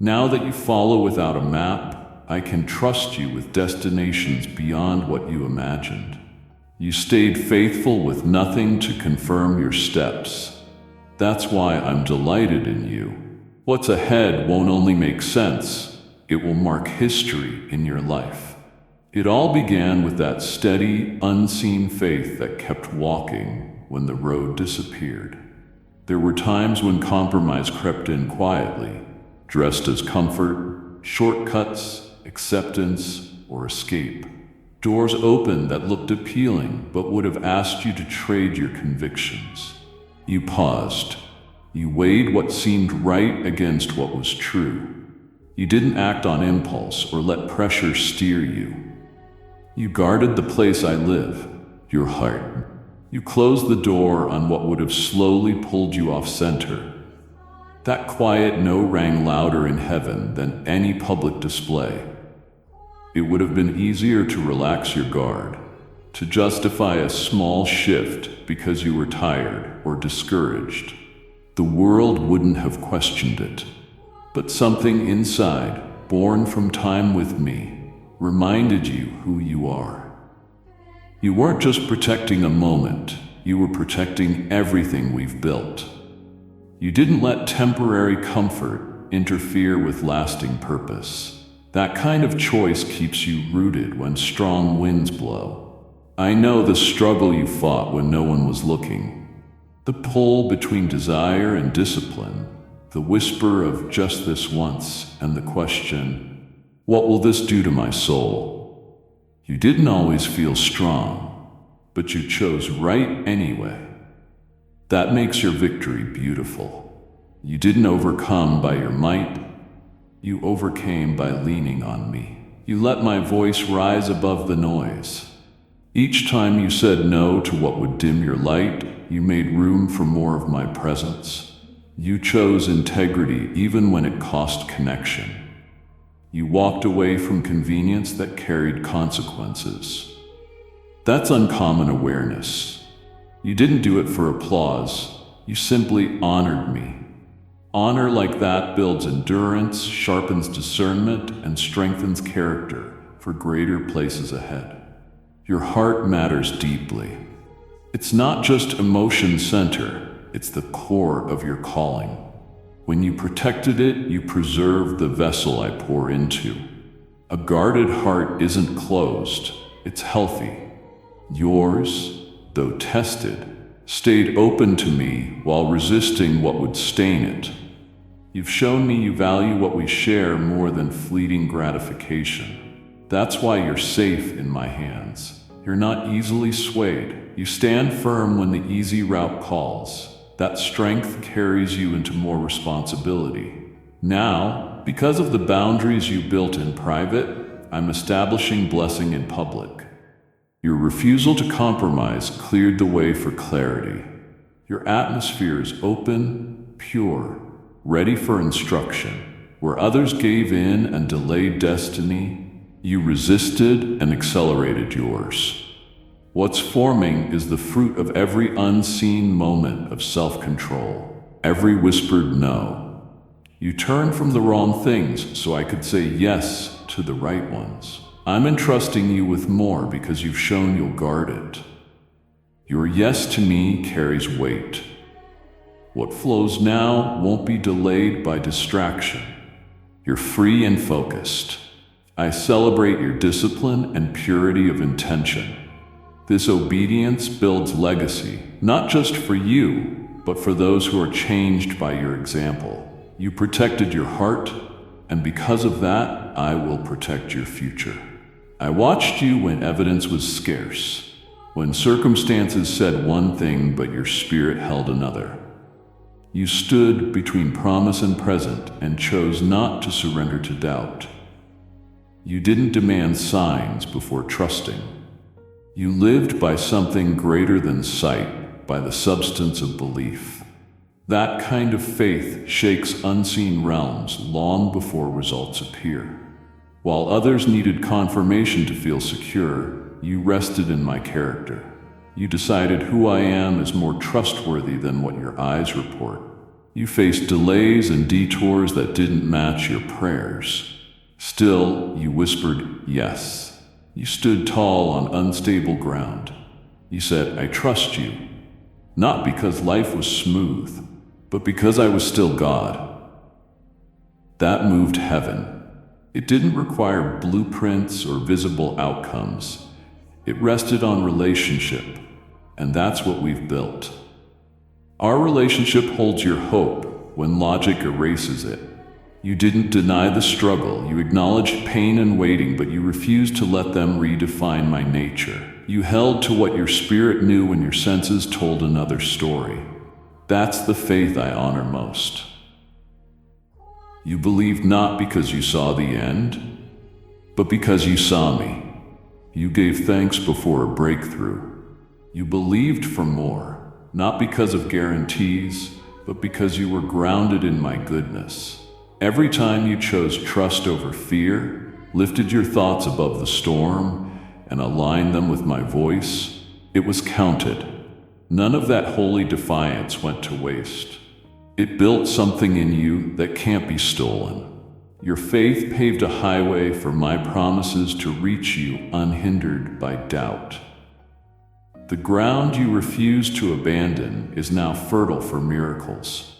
Now that you follow without a map, I can trust you with destinations beyond what you imagined. You stayed faithful with nothing to confirm your steps. That's why I'm delighted in you. What's ahead won't only make sense, it will mark history in your life. It all began with that steady, unseen faith that kept walking when the road disappeared. There were times when compromise crept in quietly, dressed as comfort, shortcuts, acceptance, or escape. Doors opened that looked appealing but would have asked you to trade your convictions. You paused. You weighed what seemed right against what was true. You didn't act on impulse or let pressure steer you. You guarded the place I live, your heart. You closed the door on what would have slowly pulled you off center. That quiet no rang louder in heaven than any public display. It would have been easier to relax your guard, to justify a small shift because you were tired or discouraged. The world wouldn't have questioned it. But something inside, born from time with me, reminded you who you are. You weren't just protecting a moment, you were protecting everything we've built. You didn't let temporary comfort interfere with lasting purpose. That kind of choice keeps you rooted when strong winds blow. I know the struggle you fought when no one was looking. The pull between desire and discipline. The whisper of just this once and the question, what will this do to my soul? You didn't always feel strong, but you chose right anyway. That makes your victory beautiful. You didn't overcome by your might. You overcame by leaning on me. You let my voice rise above the noise. Each time you said no to what would dim your light, you made room for more of my presence. You chose integrity even when it cost connection. You walked away from convenience that carried consequences. That's uncommon awareness. You didn't do it for applause. You simply honored me. Honor like that builds endurance, sharpens discernment, and strengthens character for greater places ahead. Your heart matters deeply. It's not just emotion center, it's the core of your calling. When you protected it, you preserved the vessel I pour into. A guarded heart isn't closed, it's healthy. Yours, though tested, stayed open to me while resisting what would stain it. You've shown me you value what we share more than fleeting gratification. That's why you're safe in my hands. You're not easily swayed. You stand firm when the easy route calls. That strength carries you into more responsibility. Now, because of the boundaries you built in private, I'm establishing blessing in public. Your refusal to compromise cleared the way for clarity. Your atmosphere is open, pure, ready for instruction. Where others gave in and delayed destiny, you resisted and accelerated yours. What's forming is the fruit of every unseen moment of self-control, every whispered no. You turned from the wrong things so I could say yes to the right ones. I'm entrusting you with more because you've shown you'll guard it. Your yes to me carries weight. What flows now won't be delayed by distraction. You're free and focused. I celebrate your discipline and purity of intention. This obedience builds legacy, not just for you, but for those who are changed by your example. You protected your heart, and because of that, I will protect your future. I watched you when evidence was scarce, when circumstances said one thing but your spirit held another. You stood between promise and present and chose not to surrender to doubt. You didn't demand signs before trusting. You lived by something greater than sight, by the substance of belief. That kind of faith shakes unseen realms long before results appear. While others needed confirmation to feel secure, you rested in my character. You decided who I am is more trustworthy than what your eyes report. You faced delays and detours that didn't match your prayers. Still, you whispered yes. You stood tall on unstable ground. You said, I trust you. Not because life was smooth, but because I was still God. That moved heaven. It didn't require blueprints or visible outcomes. It rested on relationship, and that's what we've built. Our relationship holds your hope when logic erases it. You didn't deny the struggle. You acknowledged pain and waiting, but you refused to let them redefine my nature. You held to what your spirit knew when your senses told another story. That's the faith I honor most. You believed not because you saw the end, but because you saw me. You gave thanks before a breakthrough. You believed for more, not because of guarantees, but because you were grounded in my goodness. Every time you chose trust over fear, lifted your thoughts above the storm, and aligned them with my voice, it was counted. None of that holy defiance went to waste. It built something in you that can't be stolen. Your faith paved a highway for my promises to reach you unhindered by doubt. The ground you refused to abandon is now fertile for miracles.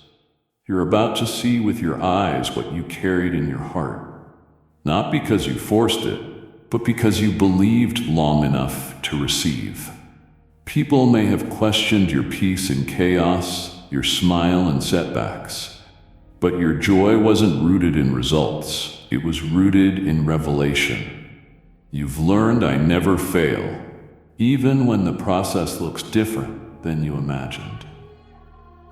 You're about to see with your eyes what you carried in your heart, not because you forced it, but because you believed long enough to receive. People may have questioned your peace in chaos, your smile in setbacks, but your joy wasn't rooted in results. It was rooted in revelation. You've learned I never fail, even when the process looks different than you imagined.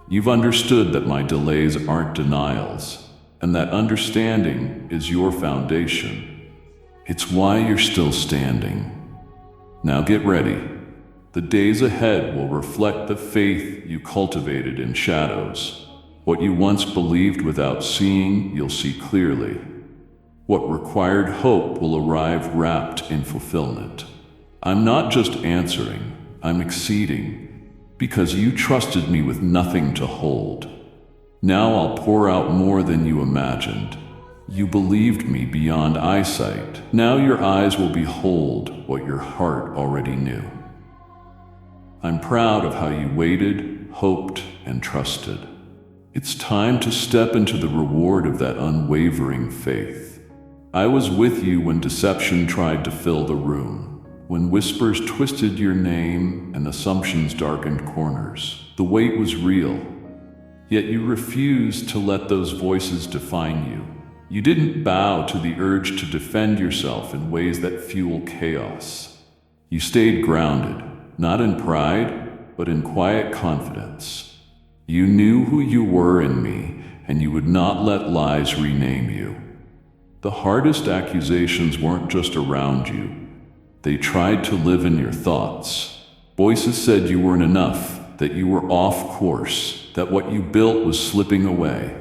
You've understood that my delays aren't denials, and that understanding is your foundation. It's why you're still standing. Now get ready. The days ahead will reflect the faith you cultivated in shadows. What you once believed without seeing, you'll see clearly. What required hope will arrive wrapped in fulfillment. I'm not just answering, I'm exceeding, because you trusted me with nothing to hold. Now I'll pour out more than you imagined. You believed me beyond eyesight. Now your eyes will behold what your heart already knew. I'm proud of how you waited, hoped, and trusted. It's time to step into the reward of that unwavering faith. I was with you when deception tried to fill the room, when whispers twisted your name and assumptions darkened corners. The weight was real, yet you refused to let those voices define you. You didn't bow to the urge to defend yourself in ways that fuel chaos. You stayed grounded, not in pride, but in quiet confidence. You knew who you were in me, and you would not let lies rename you. The hardest accusations weren't just around you. They tried to live in your thoughts. Voices said you weren't enough, that you were off course, that what you built was slipping away.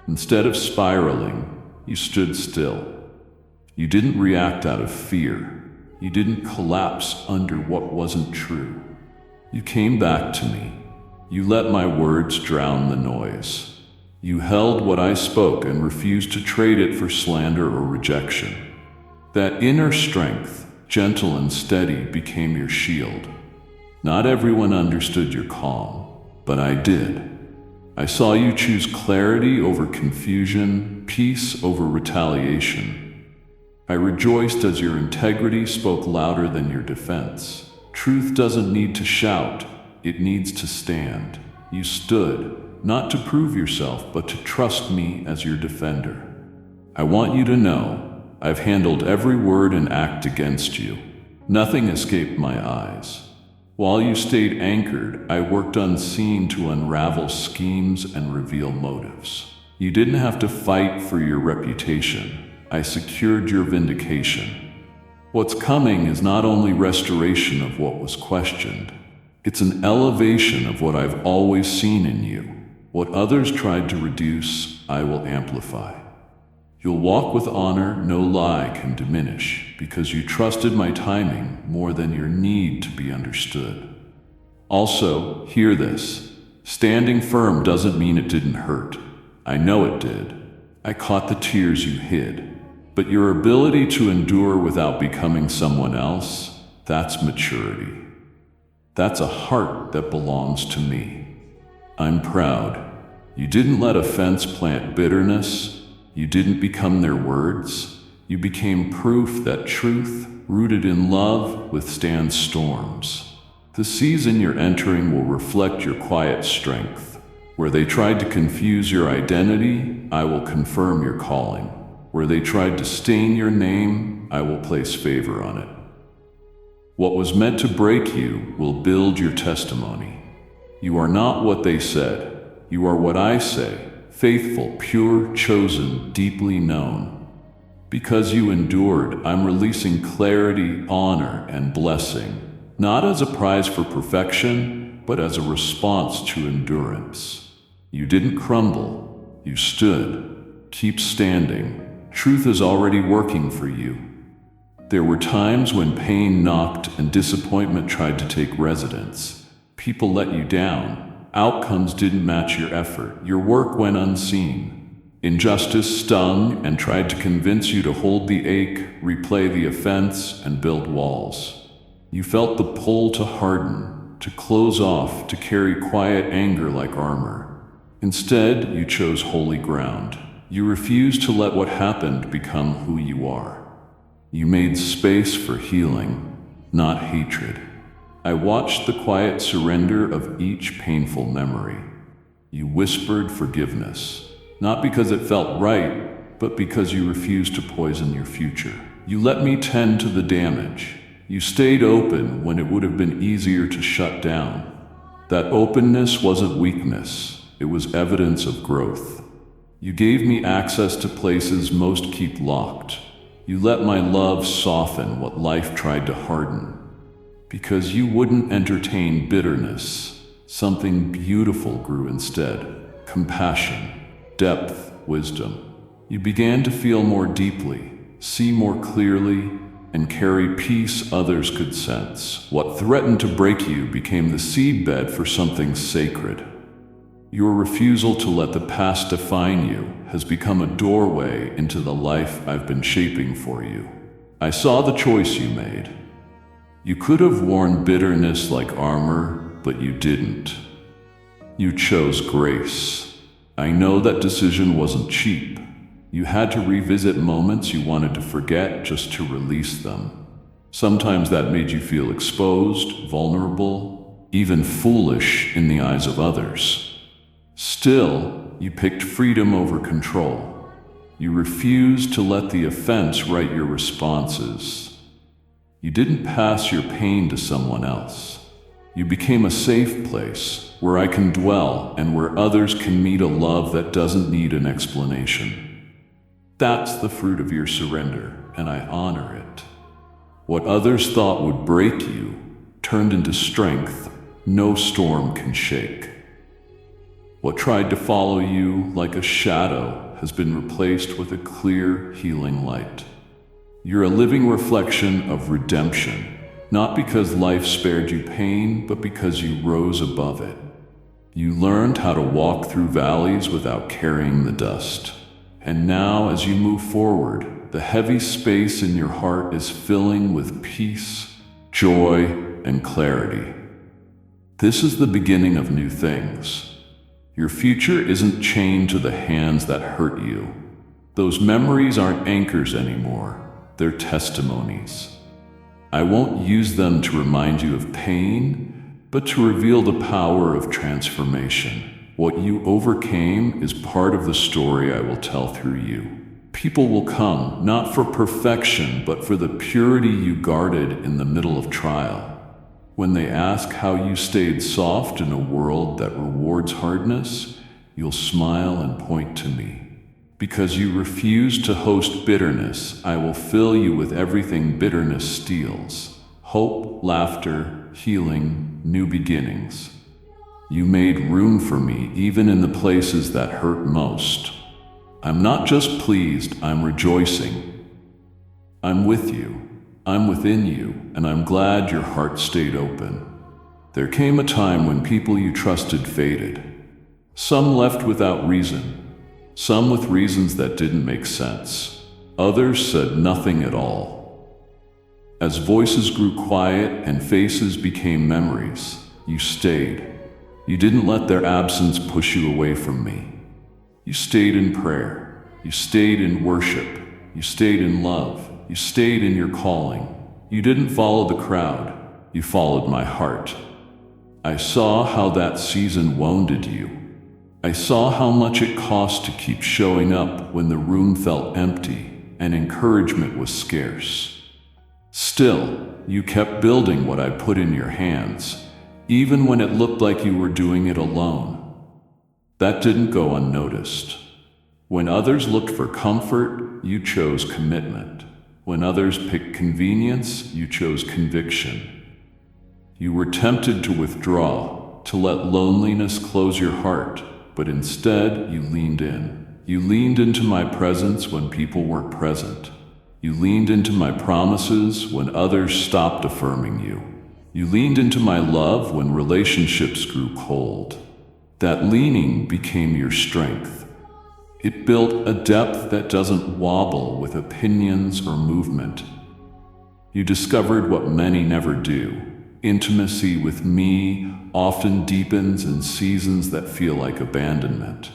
Instead of spiraling, you stood still. You didn't react out of fear. You didn't collapse under what wasn't true. You came back to me. You let my words drown the noise. You held what I spoke and refused to trade it for slander or rejection. That inner strength, gentle and steady, became your shield. Not everyone understood your calm, but I did. I saw you choose clarity over confusion, peace over retaliation. I rejoiced as your integrity spoke louder than your defense. Truth doesn't need to shout, it needs to stand. You stood, not to prove yourself, but to trust me as your defender. I want you to know, I've handled every word and act against you. Nothing escaped my eyes. While you stayed anchored, I worked unseen to unravel schemes and reveal motives. You didn't have to fight for your reputation. I secured your vindication. What's coming is not only restoration of what was questioned, it's an elevation of what I've always seen in you. What others tried to reduce, I will amplify. You'll walk with honor no lie can diminish, because you trusted my timing more than your need to be understood. Also, hear this. Standing firm doesn't mean it didn't hurt. I know it did. I caught the tears you hid. But your ability to endure without becoming someone else, that's maturity. That's a heart that belongs to me. I'm proud. You didn't let offense plant bitterness. You didn't become their words. You became proof that truth, rooted in love, withstands storms. The season you're entering will reflect your quiet strength. Where they tried to confuse your identity, I will confirm your calling. Where they tried to stain your name, I will place favor on it. What was meant to break you will build your testimony. You are not what they said. You are what I say. Faithful, pure, chosen, deeply known. Because you endured, I'm releasing clarity, honor, and blessing, not as a prize for perfection, but as a response to endurance. You didn't crumble, you stood. Keep standing. Truth is already working for you. There were times when pain knocked and disappointment tried to take residence. People let you down. Outcomes didn't match your effort. Your work went unseen. Injustice stung and tried to convince you to hold the ache, replay the offense, and build walls. You felt the pull to harden, to close off, to carry quiet anger like armor. Instead, you chose holy ground. You refused to let what happened become who you are. You made space for healing, not hatred. I watched the quiet surrender of each painful memory. You whispered forgiveness, not because it felt right, but because you refused to poison your future. You let me tend to the damage. You stayed open when it would have been easier to shut down. That openness wasn't weakness, it was evidence of growth. You gave me access to places most keep locked. You let my love soften what life tried to harden. Because you wouldn't entertain bitterness, something beautiful grew instead. compassion, depth, wisdom. You began to feel more deeply, see more clearly, and carry peace others could sense. What threatened to break you became the seedbed for something sacred. Your refusal to let the past define you has become a doorway into the life I've been shaping for you. I saw the choice you made. You could have worn bitterness like armor, but you didn't. You chose grace. I know that decision wasn't cheap. You had to revisit moments you wanted to forget just to release them. Sometimes that made you feel exposed, vulnerable, even foolish in the eyes of others. Still, you picked freedom over control. You refused to let the offense write your responses. You didn't pass your pain to someone else. You became a safe place where I can dwell and where others can meet a love that doesn't need an explanation. That's the fruit of your surrender, and I honor it. What others thought would break you turned into strength no storm can shake. What tried to follow you like a shadow has been replaced with a clear, healing light. You're a living reflection of redemption, not because life spared you pain, but because you rose above it. You learned how to walk through valleys without carrying the dust. And now, as you move forward, the heavy space in your heart is filling with peace, joy, and clarity. This is the beginning of new things. Your future isn't chained to the hands that hurt you. Those memories aren't anchors anymore. They're testimonies. I won't use them to remind you of pain, but to reveal the power of transformation. What you overcame is part of the story I will tell through you. People will come, not for perfection, but for the purity you guarded in the middle of trial. When they ask how you stayed soft in a world that rewards hardness, you'll smile and point to me. Because you refused to host bitterness, I will fill you with everything bitterness steals: hope, laughter, healing, new beginnings. You made room for me even in the places that hurt most. I'm not just pleased, I'm rejoicing. I'm with you. I'm within you, and I'm glad your heart stayed open. There came a time when people you trusted faded. Some left without reason, some with reasons that didn't make sense. Others said nothing at all. As voices grew quiet and faces became memories, you stayed. You didn't let their absence push you away from me. You stayed in prayer. You stayed in worship. You stayed in love. You stayed in your calling. You didn't follow the crowd. You followed my heart. I saw how that season wounded you. I saw how much it cost to keep showing up when the room felt empty and encouragement was scarce. Still, you kept building what I put in your hands, even when it looked like you were doing it alone. That didn't go unnoticed. When others looked for comfort, you chose commitment. When others picked convenience, you chose conviction. You were tempted to withdraw, to let loneliness close your heart, but instead you leaned in. You leaned into my presence when people weren't present. You leaned into my promises when others stopped affirming you. You leaned into my love when relationships grew cold. That leaning became your strength. It built a depth that doesn't wobble with opinions or movement. You discovered what many never do. Intimacy with me often deepens in seasons that feel like abandonment.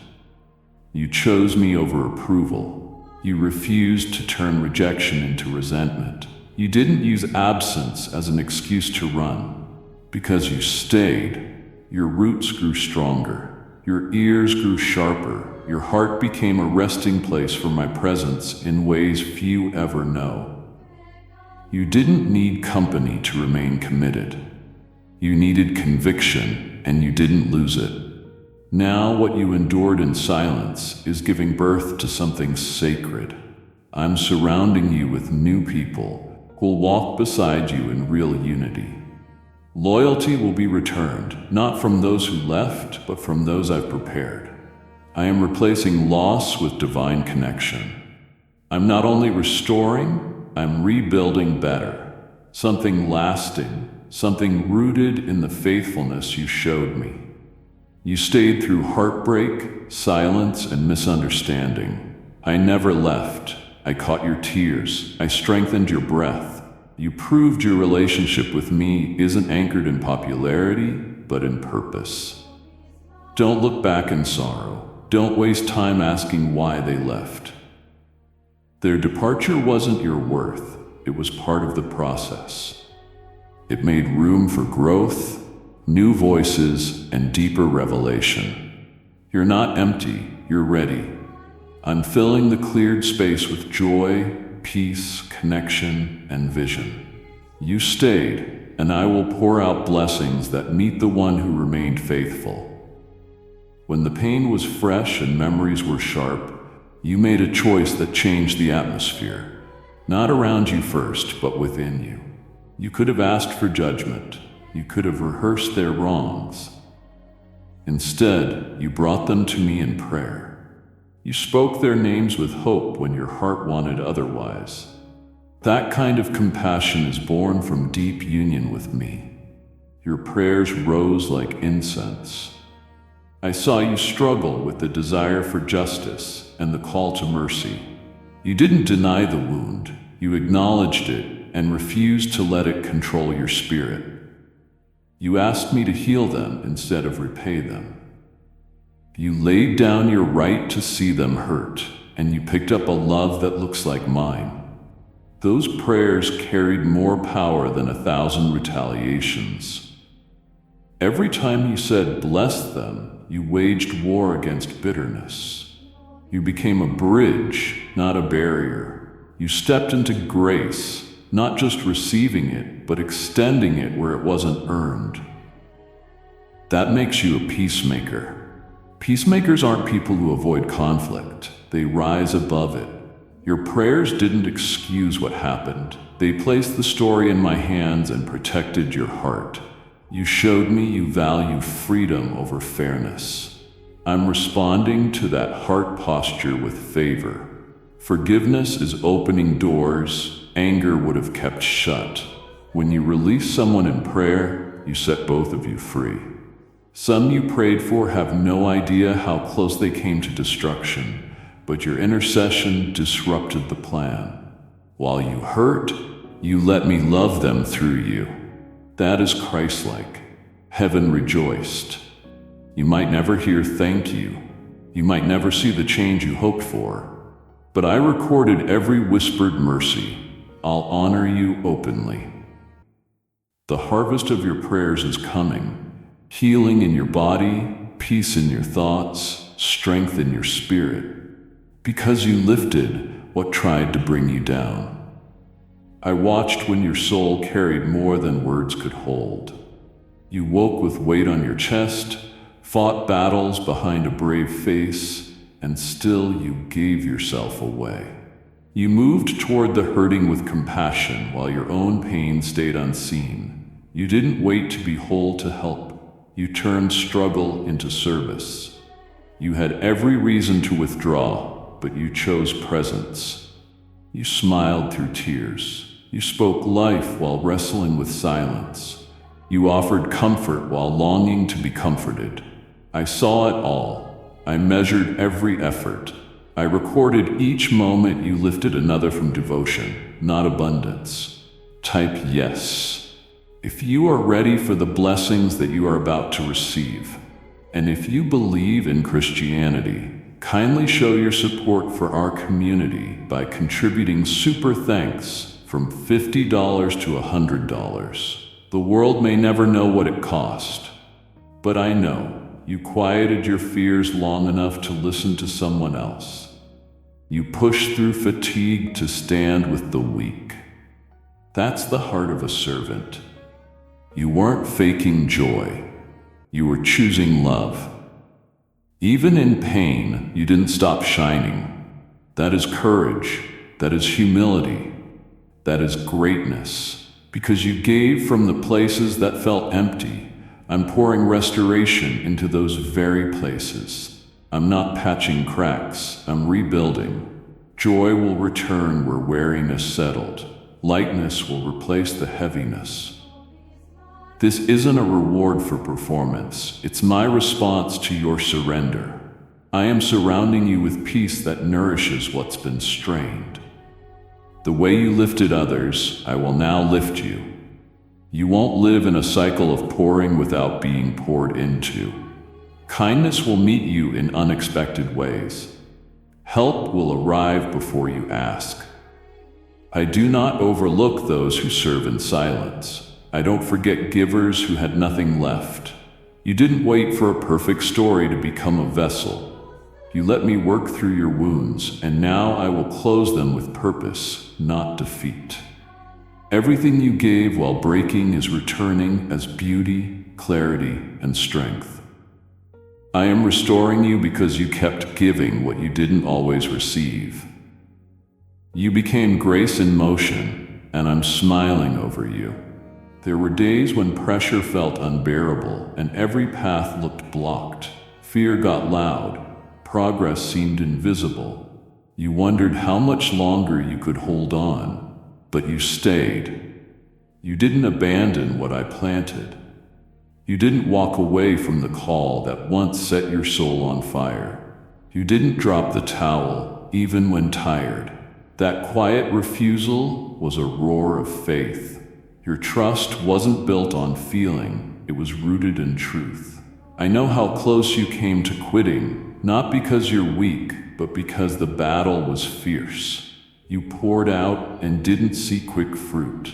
You chose me over approval. You refused to turn rejection into resentment. You didn't use absence as an excuse to run. Because you stayed, your roots grew stronger. Your ears grew sharper. Your heart became a resting place for my presence in ways few ever know. You didn't need company to remain committed. You needed conviction, and you didn't lose it. Now what you endured in silence is giving birth to something sacred. I'm surrounding you with new people who'll walk beside you in real unity. Loyalty will be returned, not from those who left, but from those I've prepared. I am replacing loss with divine connection. I'm not only restoring, I'm rebuilding better. Something lasting, something rooted in the faithfulness you showed me. You stayed through heartbreak, silence, and misunderstanding. I never left. I caught your tears. I strengthened your breath. You proved your relationship with me isn't anchored in popularity, but in purpose. Don't look back in sorrow. Don't waste time asking why they left. Their departure wasn't your worth. It was part of the process. It made room for growth, new voices, and deeper revelation. You're not empty, you're ready. I'm filling the cleared space with joy, peace, connection, and vision. You stayed, and I will pour out blessings that meet the one who remained faithful. When the pain was fresh and memories were sharp, you made a choice that changed the atmosphere. Not around you first, but within you. You could have asked for judgment. You could have rehearsed their wrongs. Instead, you brought them to me in prayer. You spoke their names with hope when your heart wanted otherwise. That kind of compassion is born from deep union with me. Your prayers rose like incense. I saw you struggle with the desire for justice and the call to mercy. You didn't deny the wound. You acknowledged it and refused to let it control your spirit. You asked me to heal them instead of repay them. You laid down your right to see them hurt, and you picked up a love that looks like mine. Those prayers carried more power than 1,000 retaliations. Every time you said, "Bless them," you waged war against bitterness. You became a bridge, not a barrier. You stepped into grace, not just receiving it, but extending it where it wasn't earned. That makes you a peacemaker. Peacemakers aren't people who avoid conflict. They rise above it. Your prayers didn't excuse what happened. They placed the story in my hands and protected your heart. You showed me you value freedom over fairness. I'm responding to that heart posture with favor. Forgiveness is opening doors anger would have kept shut. When you release someone in prayer, you set both of you free. Some you prayed for have no idea how close they came to destruction, but your intercession disrupted the plan. While you hurt, you let me love them through you. That is Christ-like. Heaven rejoiced. You might never hear thank you. You might never see the change you hoped for. But I recorded every whispered mercy. I'll honor you openly. The harvest of your prayers is coming. Healing in your body, peace in your thoughts, strength in your spirit. Because you lifted what tried to bring you down. I watched when your soul carried more than words could hold. You woke with weight on your chest, fought battles behind a brave face, and still you gave yourself away. You moved toward the hurting with compassion while your own pain stayed unseen. You didn't wait to be whole to help. You turned struggle into service. You had every reason to withdraw, but you chose presence. You smiled through tears. You spoke life while wrestling with silence. You offered comfort while longing to be comforted. I saw it all. I measured every effort. I recorded each moment you lifted another from devotion, not abundance. Type yes. If you are ready for the blessings that you are about to receive, and if you believe in Christianity, kindly show your support for our community by contributing super thanks from $50 to $100. The world may never know what it cost, but I know you quieted your fears long enough to listen to someone else. You pushed through fatigue to stand with the weak. That's the heart of a servant. You weren't faking joy. You were choosing love. Even in pain, you didn't stop shining. That is courage. That is humility. That is greatness. Because you gave from the places that felt empty, I'm pouring restoration into those very places. I'm not patching cracks, I'm rebuilding. Joy will return where weariness settled. Lightness will replace the heaviness. This isn't a reward for performance, it's my response to your surrender. I am surrounding you with peace that nourishes what's been strained. The way you lifted others, I will now lift you. You won't live in a cycle of pouring without being poured into. Kindness will meet you in unexpected ways. Help will arrive before you ask. I do not overlook those who serve in silence. I don't forget givers who had nothing left. You didn't wait for a perfect story to become a vessel. You let me work through your wounds, and now I will close them with purpose, not defeat. Everything you gave while breaking is returning as beauty, clarity, and strength. I am restoring you because you kept giving what you didn't always receive. You became grace in motion, and I'm smiling over you. There were days when pressure felt unbearable and every path looked blocked. Fear got loud. Progress seemed invisible. You wondered how much longer you could hold on. But you stayed. You didn't abandon what I planted. You didn't walk away from the call that once set your soul on fire. You didn't drop the towel, even when tired. That quiet refusal was a roar of faith. Your trust wasn't built on feeling, it was rooted in truth. I know how close you came to quitting, not because you're weak, but because the battle was fierce. You poured out and didn't see quick fruit.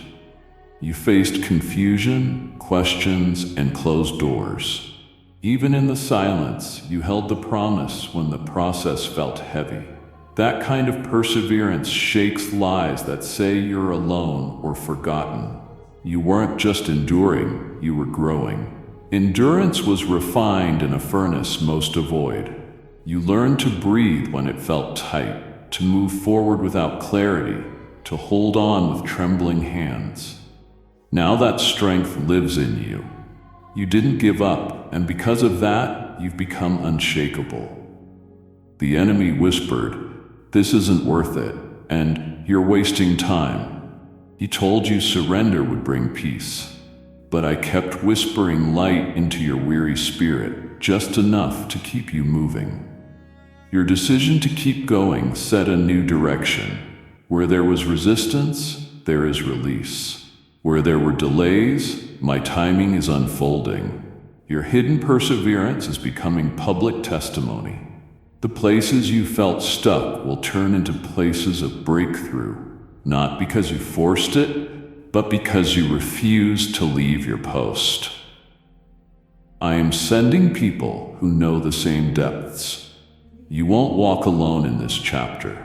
You faced confusion, questions, and closed doors. Even in the silence, you held the promise when the process felt heavy. That kind of perseverance shakes lies that say you're alone or forgotten. You weren't just enduring, you were growing. Endurance was refined in a furnace most avoid. You learned to breathe when it felt tight, to move forward without clarity, to hold on with trembling hands. Now that strength lives in you. You didn't give up, and because of that, you've become unshakable. The enemy whispered, "This isn't worth it," and "You're wasting time." He told you surrender would bring peace. But I kept whispering light into your weary spirit, just enough to keep you moving. Your decision to keep going set a new direction. Where there was resistance, there is release. Where there were delays, my timing is unfolding. Your hidden perseverance is becoming public testimony. The places you felt stuck will turn into places of breakthrough, not because you forced it, but because you refused to leave your post. I am sending people who know the same depths. You won't walk alone in this chapter.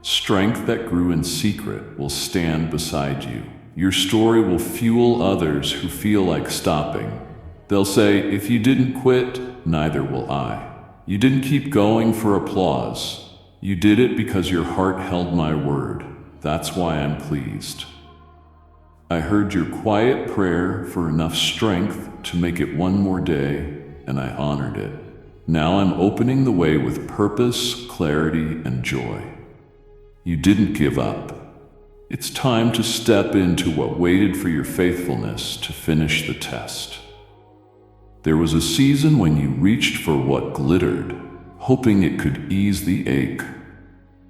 Strength that grew in secret will stand beside you. Your story will fuel others who feel like stopping. They'll say, "If you didn't quit, neither will I." You didn't keep going for applause. You did it because your heart held my word. That's why I'm pleased. I heard your quiet prayer for enough strength to make it one more day, and I honored it. Now I'm opening the way with purpose, clarity, and joy. You didn't give up. It's time to step into what waited for your faithfulness to finish the test. There was a season when you reached for what glittered, hoping it could ease the ache.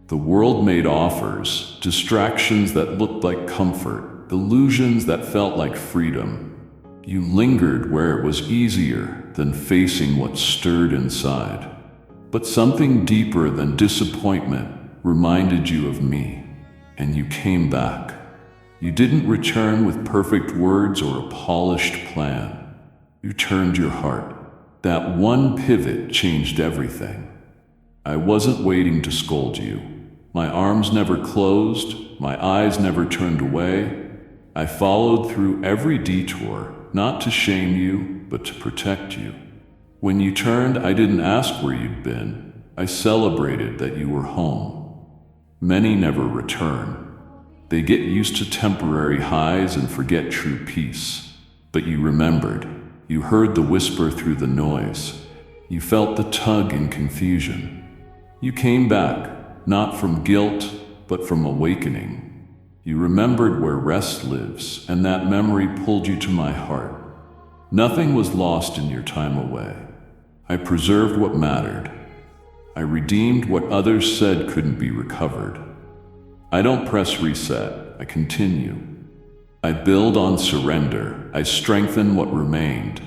The world made offers, distractions that looked like comfort, illusions that felt like freedom. You lingered where it was easier than facing what stirred inside. But something deeper than disappointment reminded you of me, and you came back. You didn't return with perfect words or a polished plan. You turned your heart. That one pivot changed everything. I wasn't waiting to scold you. My arms never closed, my eyes never turned away. I followed through every detour, not to shame you, but to protect you. When you turned, I didn't ask where you'd been. I celebrated that you were home. Many never return. They get used to temporary highs and forget true peace. But you remembered. You heard the whisper through the noise. You felt the tug in confusion. You came back, not from guilt, but from awakening. You remembered where rest lives, and that memory pulled you to my heart. Nothing was lost in your time away. I preserved what mattered. I redeemed what others said couldn't be recovered. I don't press reset, I continue. I build on surrender, I strengthen what remained.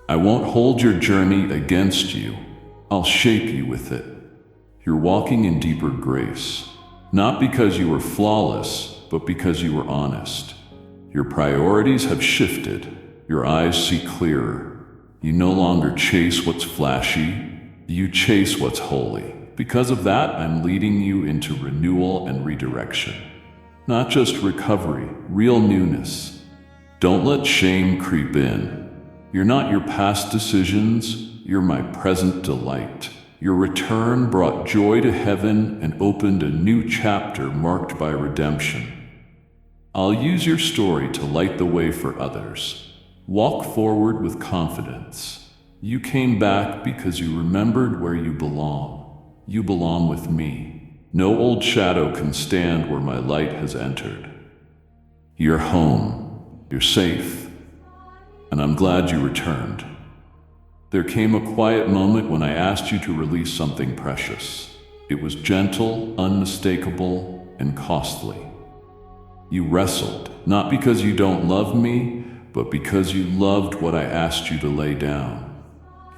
I won't hold your journey against you, I'll shape you with it. You're walking in deeper grace, not because you were flawless, but because you were honest. Your priorities have shifted, your eyes see clearer. You no longer chase what's flashy, you chase what's holy. Because of that, I'm leading you into renewal and redirection. Not just recovery, real newness. Don't let shame creep in. You're not your past decisions, you're my present delight. Your return brought joy to heaven and opened a new chapter marked by redemption. I'll use your story to light the way for others. Walk forward with confidence. You came back because you remembered where you belong. You belong with me. No old shadow can stand where my light has entered. You're home. You're safe. And I'm glad you returned. There came a quiet moment when I asked you to release something precious. It was gentle, unmistakable, and costly. You wrestled, not because you don't love me, but because you loved what I asked you to lay down.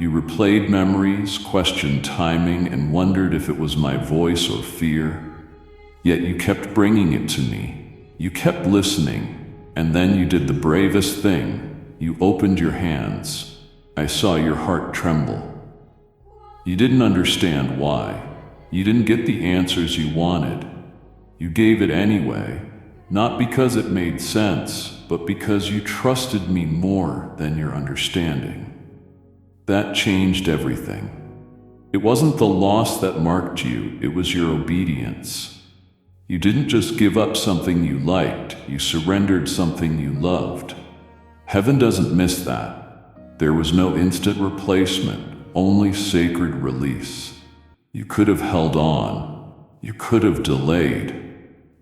You replayed memories, questioned timing, and wondered if it was my voice or fear. Yet you kept bringing it to me. You kept listening, and then you did the bravest thing. You opened your hands. I saw your heart tremble. You didn't understand why. You didn't get the answers you wanted. You gave it anyway, not because it made sense, but because you trusted me more than your understanding. That changed everything. It wasn't the loss that marked you, it was your obedience. You didn't just give up something you liked, you surrendered something you loved. Heaven doesn't miss that. There was no instant replacement, only sacred release. You could have held on. You could have delayed.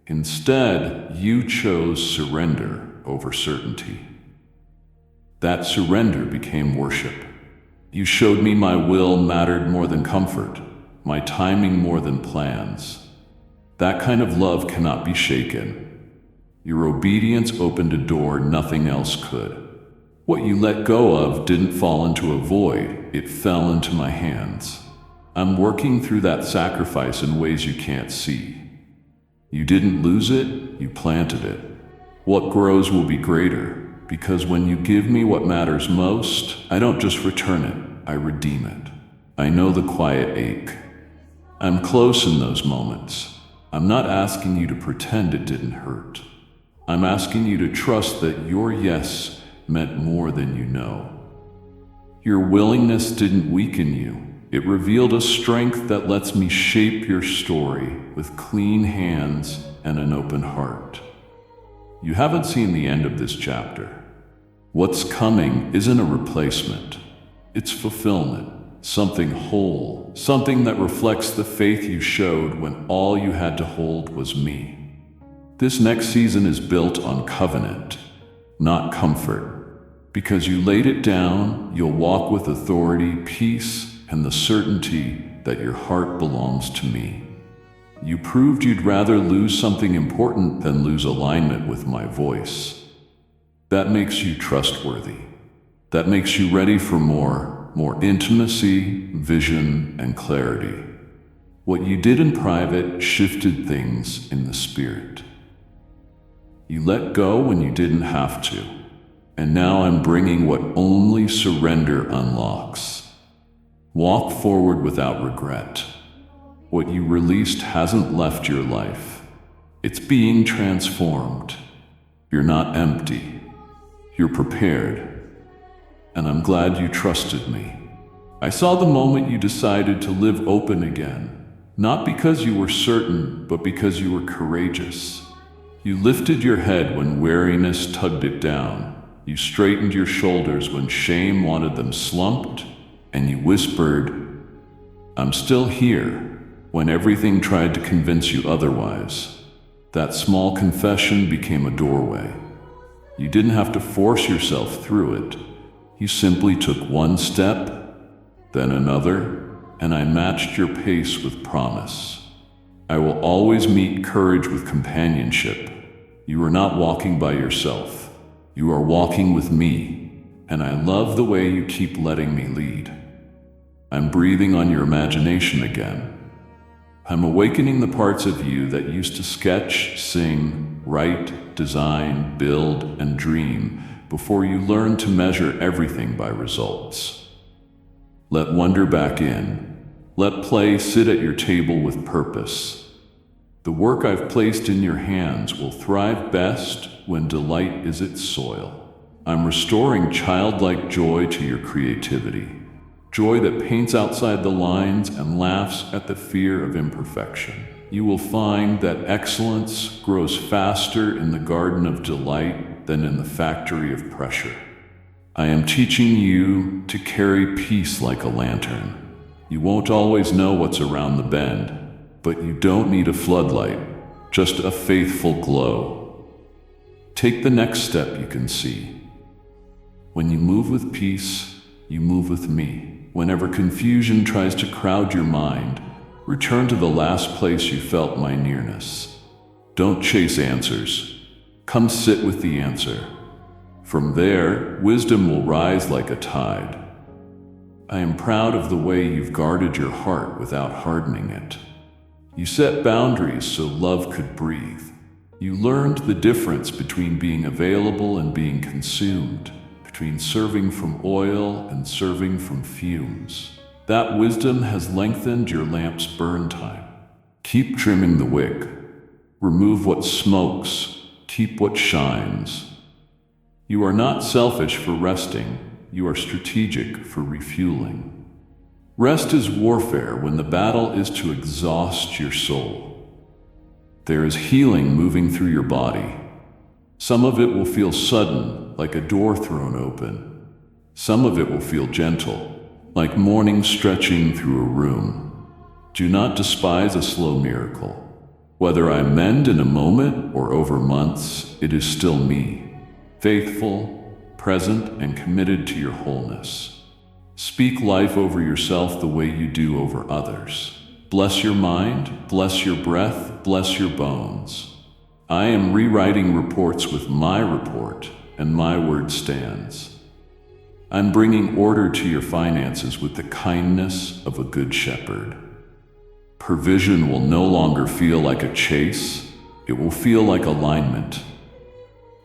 Instead, you chose surrender over certainty. That surrender became worship. You showed me my will mattered more than comfort, my timing more than plans. That kind of love cannot be shaken. Your obedience opened a door nothing else could. What you let go of didn't fall into a void, it fell into my hands. I'm working through that sacrifice in ways you can't see. You didn't lose it, you planted it. What grows will be greater, because when you give me what matters most, I don't just return it, I redeem it. I know the quiet ache. I'm close in those moments. I'm not asking you to pretend it didn't hurt. I'm asking you to trust that your yes meant more than you know. Your willingness didn't weaken you. It revealed a strength that lets me shape your story with clean hands and an open heart. You haven't seen the end of this chapter. What's coming isn't a replacement. It's fulfillment, something whole, something that reflects the faith you showed when all you had to hold was me. This next season is built on covenant, not comfort. Because you laid it down, you'll walk with authority, peace, and the certainty that your heart belongs to me. You proved you'd rather lose something important than lose alignment with my voice. That makes you trustworthy. That makes you ready for more intimacy, vision, and clarity. What you did in private shifted things in the spirit. You let go when you didn't have to, and now I'm bringing what only surrender unlocks. Walk forward without regret. What you released hasn't left your life. It's being transformed. You're not empty. You're prepared. And I'm glad you trusted me. I saw the moment you decided to live open again, not because you were certain, but because you were courageous. You lifted your head when weariness tugged it down. You straightened your shoulders when shame wanted them slumped. and you whispered, "I'm still here," when everything tried to convince you otherwise. That small confession became a doorway. You didn't have to force yourself through it. You simply took one step, then another, and I matched your pace with promise. I will always meet courage with companionship. You are not walking by yourself. You are walking with me, and I love the way you keep letting me lead. I'm breathing on your imagination again. I'm awakening the parts of you that used to sketch, sing, write, design, build, and dream before you learned to measure everything by results. Let wonder back in. Let play sit at your table with purpose. The work I've placed in your hands will thrive best when delight is its soil. I'm restoring childlike joy to your creativity. Joy that paints outside the lines and laughs at the fear of imperfection. You will find that excellence grows faster in the garden of delight than in the factory of pressure. I am teaching you to carry peace like a lantern. You won't always know what's around the bend, but you don't need a floodlight, just a faithful glow. Take the next step you can see. When you move with peace, you move with me. Whenever confusion tries to crowd your mind, return to the last place you felt my nearness. Don't chase answers. Come sit with the answer. From there, wisdom will rise like a tide. I am proud of the way you've guarded your heart without hardening it. You set boundaries so love could breathe. You learned the difference between being available and being consumed, between serving from oil and serving from fumes. That wisdom has lengthened your lamp's burn time. Keep trimming the wick. Remove what smokes. Keep what shines. You are not selfish for resting. You are strategic for refueling. Rest is warfare when the battle is to exhaust your soul. There is healing moving through your body. Some of it will feel sudden, like a door thrown open. Some of it will feel gentle, like morning stretching through a room. Do not despise a slow miracle. Whether I mend in a moment or over months, it is still me, faithful, present, and committed to your wholeness. Speak life over yourself the way you do over others. Bless your mind, bless your breath, bless your bones. I am rewriting reports with my report, and my word stands. I'm bringing order to your finances with the kindness of a good shepherd. Provision will no longer feel like a chase, it will feel like alignment.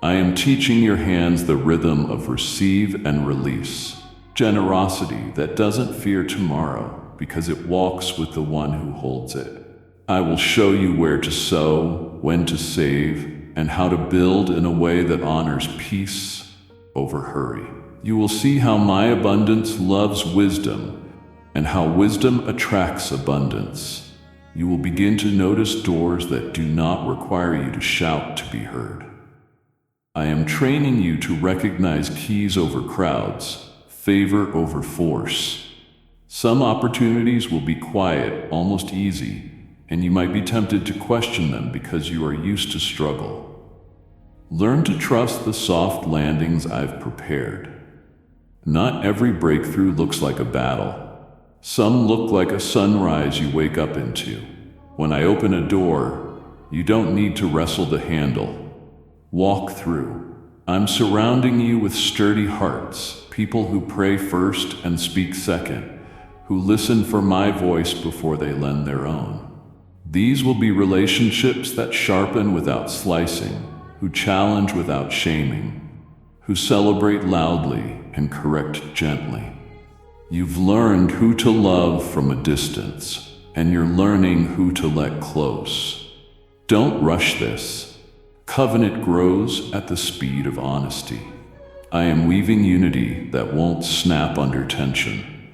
I am teaching your hands the rhythm of receive and release, generosity that doesn't fear tomorrow because it walks with the one who holds it. I will show you where to sow, when to save, and how to build in a way that honors peace over hurry. You will see how my abundance loves wisdom and how wisdom attracts abundance. You will begin to notice doors that do not require you to shout to be heard. I am training you to recognize keys over crowds, favor over force. Some opportunities will be quiet, almost easy, and you might be tempted to question them because you are used to struggle. Learn to trust the soft landings I've prepared. Not every breakthrough looks like a battle. Some look like a sunrise you wake up into. When I open a door, you don't need to wrestle the handle. Walk through. I'm surrounding you with sturdy hearts, people who pray first and speak second, who listen for my voice before they lend their own. These will be relationships that sharpen without slicing, who challenge without shaming, who celebrate loudly and correct gently. You've learned who to love from a distance, and you're learning who to let close. Don't rush this. Covenant grows at the speed of honesty. I am weaving unity that won't snap under tension.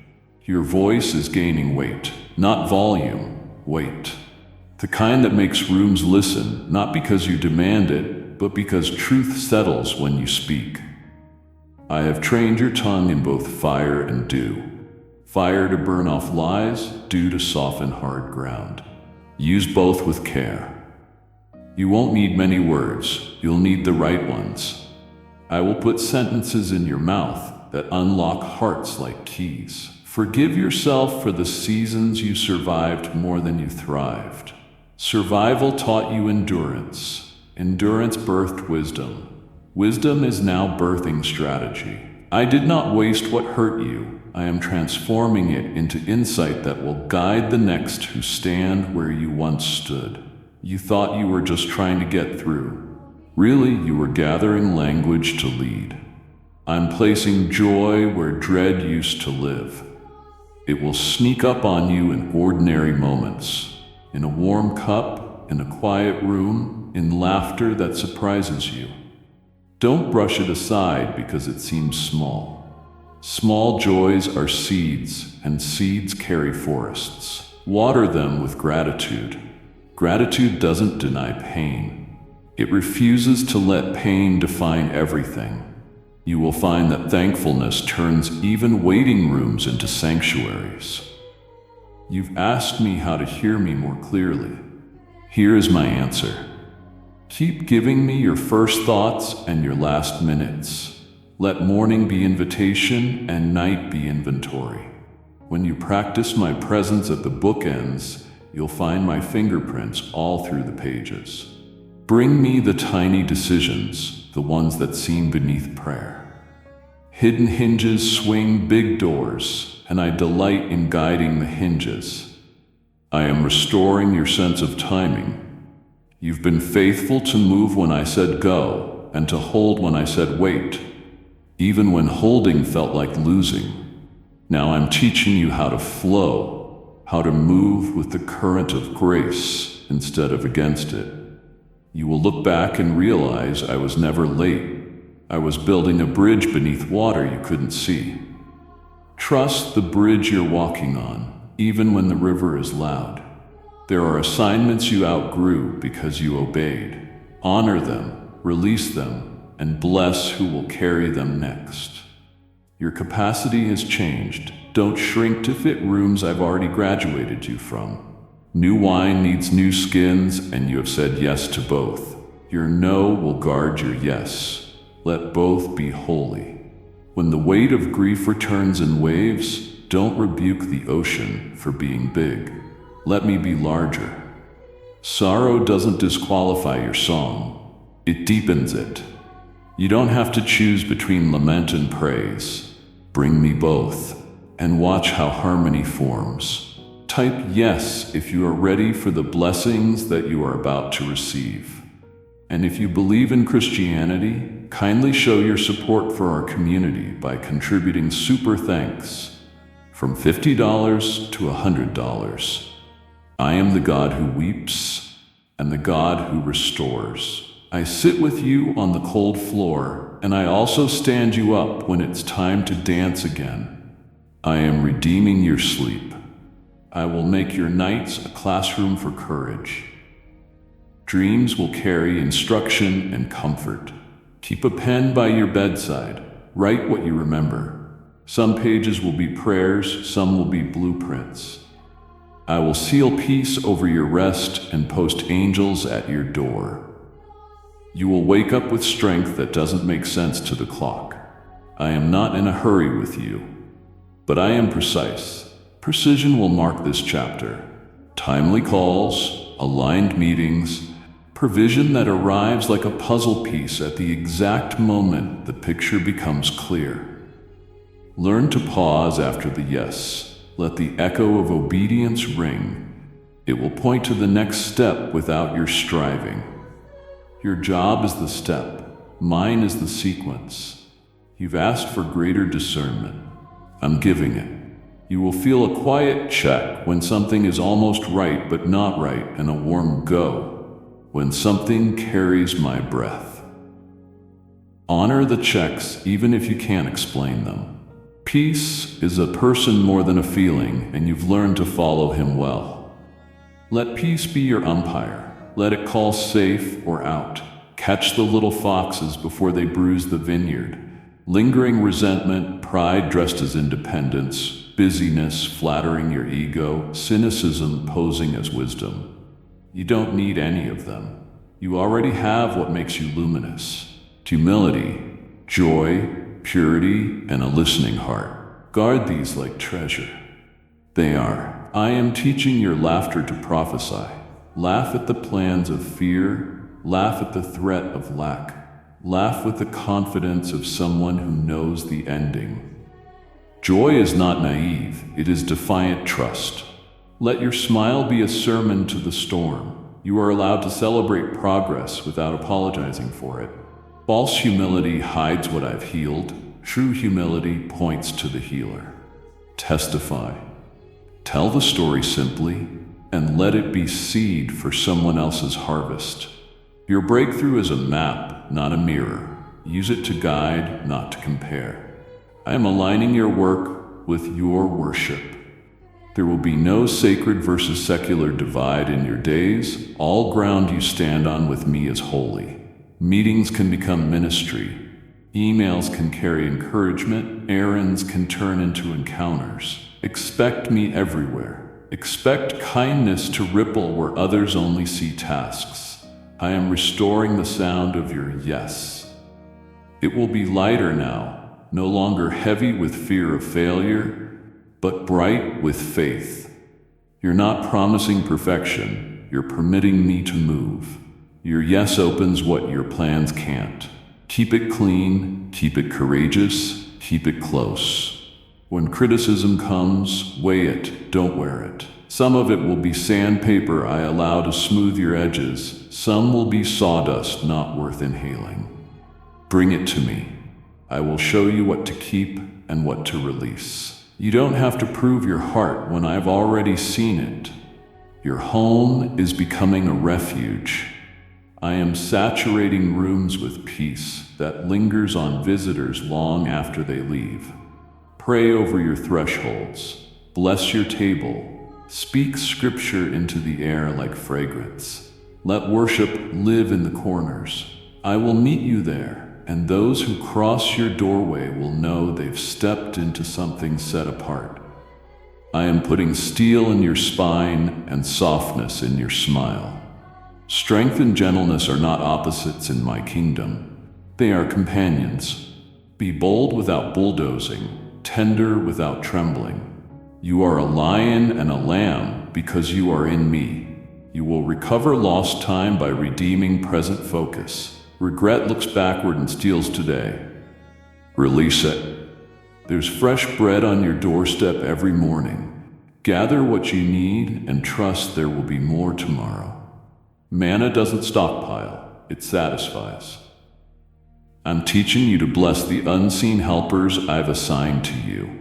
Your voice is gaining weight, not volume, weight. The kind that makes rooms listen, not because you demand it, but because truth settles when you speak. I have trained your tongue in both fire and dew. Fire to burn off lies, dew to soften hard ground. Use both with care. You won't need many words, you'll need the right ones. I will put sentences in your mouth that unlock hearts like keys. Forgive yourself for the seasons you survived more than you thrived. Survival taught you endurance. Endurance birthed wisdom. Wisdom is now birthing strategy. I did not waste what hurt you. I am transforming it into insight that will guide the next who stand where you once stood. You thought you were just trying to get through. Really, you were gathering language to lead. I'm placing joy where dread used to live. It will sneak up on you in ordinary moments, in a warm cup, in a quiet room, in laughter that surprises you. Don't brush it aside because it seems small. Small joys are seeds, and seeds carry forests. Water them with gratitude. Gratitude doesn't deny pain. It refuses to let pain define everything. You will find that thankfulness turns even waiting rooms into sanctuaries. You've asked me how to hear me more clearly. Here is my answer. Keep giving me your first thoughts and your last minutes. Let morning be invitation and night be inventory. When you practice my presence at the bookends, you'll find my fingerprints all through the pages. Bring me the tiny decisions, the ones that seem beneath prayer. Hidden hinges swing big doors, and I delight in guiding the hinges. I am restoring your sense of timing. You've been faithful to move when I said go, and to hold when I said wait, even when holding felt like losing. Now I'm teaching you how to flow, how to move with the current of grace instead of against it. You will look back and realize I was never late. I was building a bridge beneath water you couldn't see. Trust the bridge you're walking on, even when the river is loud. There are assignments you outgrew because you obeyed. Honor them, release them, and bless who will carry them next. Your capacity has changed. Don't shrink to fit rooms I've already graduated you from. New wine needs new skins, and you have said yes to both. Your no will guard your yes. Let both be holy. When the weight of grief returns in waves, don't rebuke the ocean for being big. Let me be larger. Sorrow doesn't disqualify your song. It deepens it. You don't have to choose between lament and praise. Bring me both, and watch how harmony forms. Type yes if you are ready for the blessings that you are about to receive. And if you believe in Christianity, kindly show your support for our community by contributing super thanks from $50 to $100. I am the God who weeps and the God who restores. I sit with you on the cold floor, and I also stand you up when it's time to dance again. I am redeeming your sleep. I will make your nights a classroom for courage. Dreams will carry instruction and comfort. Keep a pen by your bedside. Write what you remember. Some pages will be prayers, some will be blueprints. I will seal peace over your rest and post angels at your door. You will wake up with strength that doesn't make sense to the clock. I am not in a hurry with you, but I am precise. Precision will mark this chapter. Timely calls, aligned meetings, provision that arrives like a puzzle piece at the exact moment the picture becomes clear. Learn to pause after the yes. Let the echo of obedience ring. It will point to the next step without your striving. Your job is the step. Mine is the sequence. You've asked for greater discernment. I'm giving it. You will feel a quiet check when something is almost right but not right, and a warm go when something carries my breath. Honor the checks even if you can't explain them. Peace is a person more than a feeling, and you've learned to follow him well. Let peace be your umpire. Let it call safe or out. Catch the little foxes before they bruise the vineyard. Lingering resentment, pride dressed as independence, busyness flattering your ego, cynicism posing as wisdom. You don't need any of them. You already have what makes you luminous: humility, joy, purity, and a listening heart. Guard these like treasure. They are. I am teaching your laughter to prophesy. Laugh at the plans of fear. Laugh at the threat of lack. Laugh with the confidence of someone who knows the ending. Joy is not naive, it is defiant trust. Let your smile be a sermon to the storm. You are allowed to celebrate progress without apologizing for it. False humility hides what I've healed. True humility points to the healer. Testify. Tell the story simply, and let it be seed for someone else's harvest. Your breakthrough is a map, not a mirror. Use it to guide, not to compare. I am aligning your work with your worship. There will be no sacred versus secular divide in your days. All ground you stand on with me is holy. Meetings can become ministry. Emails can carry encouragement. Errands can turn into encounters. Expect me everywhere. Expect kindness to ripple where others only see tasks. I am restoring the sound of your yes. It will be lighter now, no longer heavy with fear of failure, but bright with faith. You're not promising perfection, you're permitting me to move. Your yes opens what your plans can't. Keep it clean, keep it courageous, keep it close. When criticism comes, weigh it, don't wear it. Some of it will be sandpaper I allow to smooth your edges. Some will be sawdust not worth inhaling. Bring it to me. I will show you what to keep and what to release. You don't have to prove your heart when I've already seen it. Your home is becoming a refuge. I am saturating rooms with peace that lingers on visitors long after they leave. Pray over your thresholds. Bless your table. Speak scripture into the air like fragrance. Let worship live in the corners. I will meet you there, and those who cross your doorway will know they've stepped into something set apart. I am putting steel in your spine and softness in your smile. Strength and gentleness are not opposites in my kingdom. They are companions. Be bold without bulldozing, tender without trembling. You are a lion and a lamb because you are in me. You will recover lost time by redeeming present focus. Regret looks backward and steals today. Release it. There's fresh bread on your doorstep every morning. Gather what you need and trust there will be more tomorrow. Manna doesn't stockpile, it satisfies. I'm teaching you to bless the unseen helpers I've assigned to you.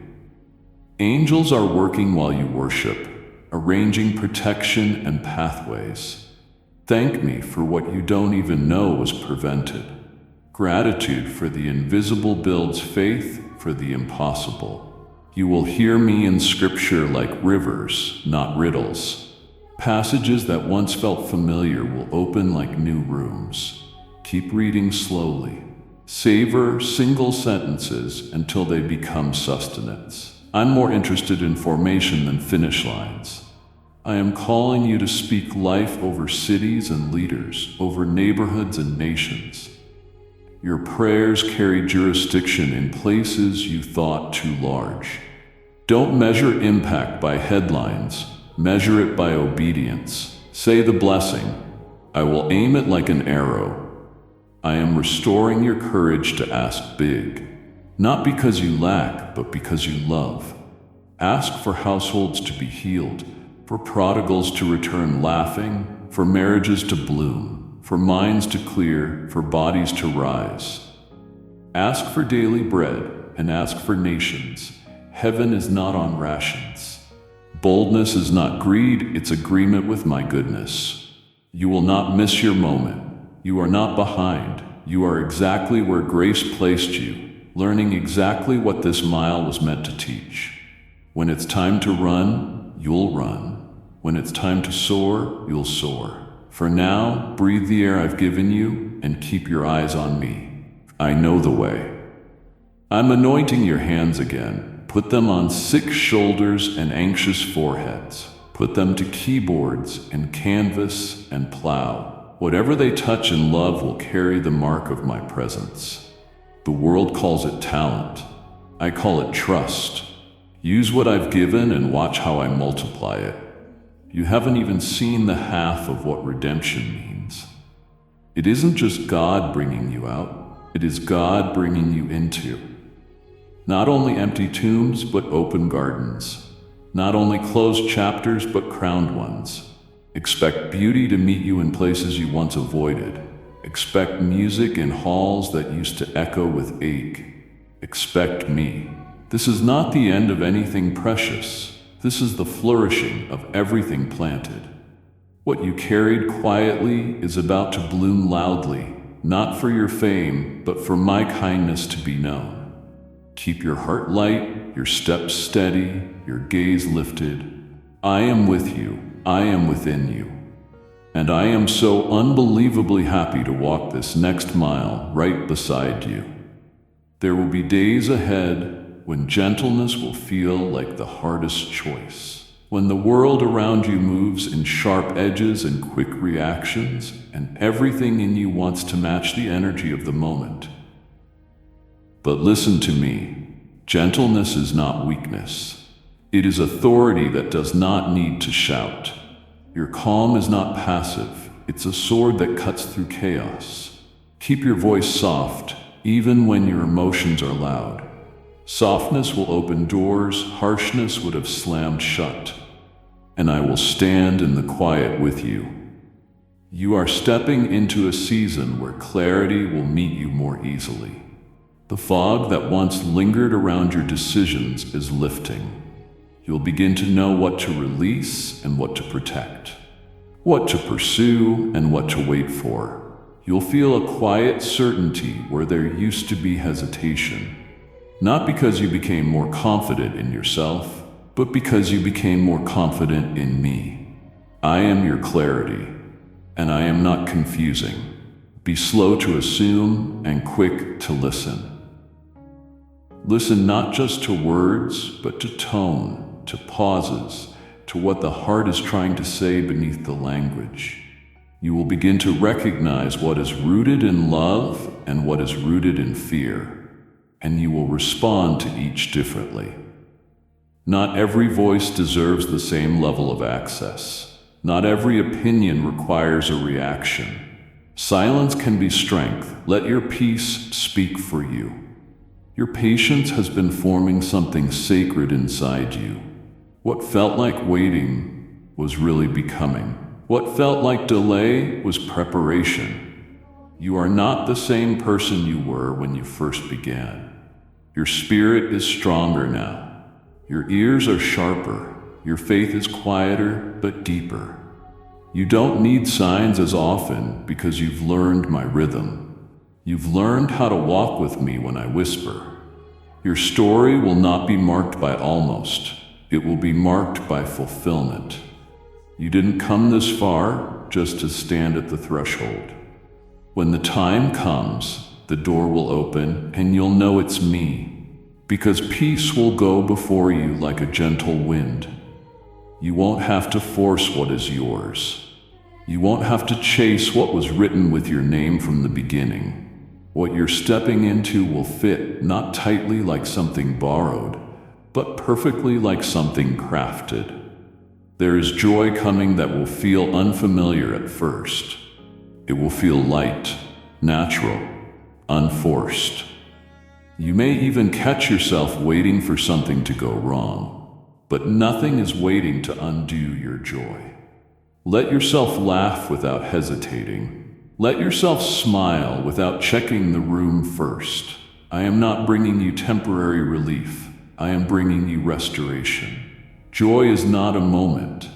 Angels are working while you worship, arranging protection and pathways. Thank me for what you don't even know was prevented. Gratitude for the invisible builds faith for the impossible. You will hear me in scripture like rivers, not riddles. Passages that once felt familiar will open like new rooms. Keep reading slowly. Savor single sentences until they become sustenance. I'm more interested in formation than finish lines. I am calling you to speak life over cities and leaders, over neighborhoods and nations. Your prayers carry jurisdiction in places you thought too large. Don't measure impact by headlines, measure it by obedience. Say the blessing. I will aim it like an arrow. I am restoring your courage to ask big. Not because you lack, but because you love. Ask for households to be healed, for prodigals to return laughing, for marriages to bloom, for minds to clear, for bodies to rise. Ask for daily bread and ask for nations. Heaven is not on rations. Boldness is not greed, it's agreement with my goodness. You will not miss your moment. You are not behind. You are exactly where grace placed you, learning exactly what this mile was meant to teach. When it's time to run, you'll run. When it's time to soar, you'll soar. For now, breathe the air I've given you and keep your eyes on me. I know the way. I'm anointing your hands again, Put them on sick shoulders and anxious foreheads. Put them to keyboards and canvas and plow. Whatever they touch and love will carry the mark of my presence. The world calls it talent. I call it trust. Use what I've given and watch how I multiply it. You haven't even seen the half of what redemption means. It isn't just God bringing you out, it is God bringing you into. Not only empty tombs, but open gardens. Not only closed chapters, but crowned ones. Expect beauty to meet you in places you once avoided. Expect music in halls that used to echo with ache. Expect me. This is not the end of anything precious. This is the flourishing of everything planted. What you carried quietly is about to bloom loudly, not for your fame, but for my kindness to be known. Keep your heart light, your steps steady, your gaze lifted. I am with you. I am within you. And I am so unbelievably happy to walk this next mile right beside you. There will be days ahead when gentleness will feel like the hardest choice. When the world around you moves in sharp edges and quick reactions, and everything in you wants to match the energy of the moment. But listen to me. Gentleness is not weakness. It is authority that does not need to shout. Your calm is not passive. It's a sword that cuts through chaos. Keep your voice soft, even when your emotions are loud. Softness will open doors harshness would have slammed shut. And I will stand in the quiet with you. You are stepping into a season where clarity will meet you more easily. The fog that once lingered around your decisions is lifting. You'll begin to know what to release and what to protect, what to pursue and what to wait for. You'll feel a quiet certainty where there used to be hesitation, not because you became more confident in yourself, but because you became more confident in me. I am your clarity, and I am not confusing. Be slow to assume and quick to listen. Listen not just to words, but to tone, to pauses, to what the heart is trying to say beneath the language. You will begin to recognize what is rooted in love and what is rooted in fear, and you will respond to each differently. Not every voice deserves the same level of access. Not every opinion requires a reaction. Silence can be strength. Let your peace speak for you. Your patience has been forming something sacred inside you. What felt like waiting was really becoming. What felt like delay was preparation. You are not the same person you were when you first began. Your spirit is stronger now. Your ears are sharper. Your faith is quieter but deeper. You don't need signs as often because you've learned my rhythm. You've learned how to walk with me when I whisper. Your story will not be marked by almost. It will be marked by fulfillment. You didn't come this far just to stand at the threshold. When the time comes, the door will open and you'll know it's me, because peace will go before you like a gentle wind. You won't have to force what is yours. You won't have to chase what was written with your name from the beginning. What you're stepping into will fit not tightly like something borrowed, but perfectly like something crafted. There is joy coming that will feel unfamiliar at first. It will feel light, natural, unforced. You may even catch yourself waiting for something to go wrong, but nothing is waiting to undo your joy. Let yourself laugh without hesitating. Let yourself smile without checking the room first. I am not bringing you temporary relief. I am bringing you restoration. Joy is not a moment.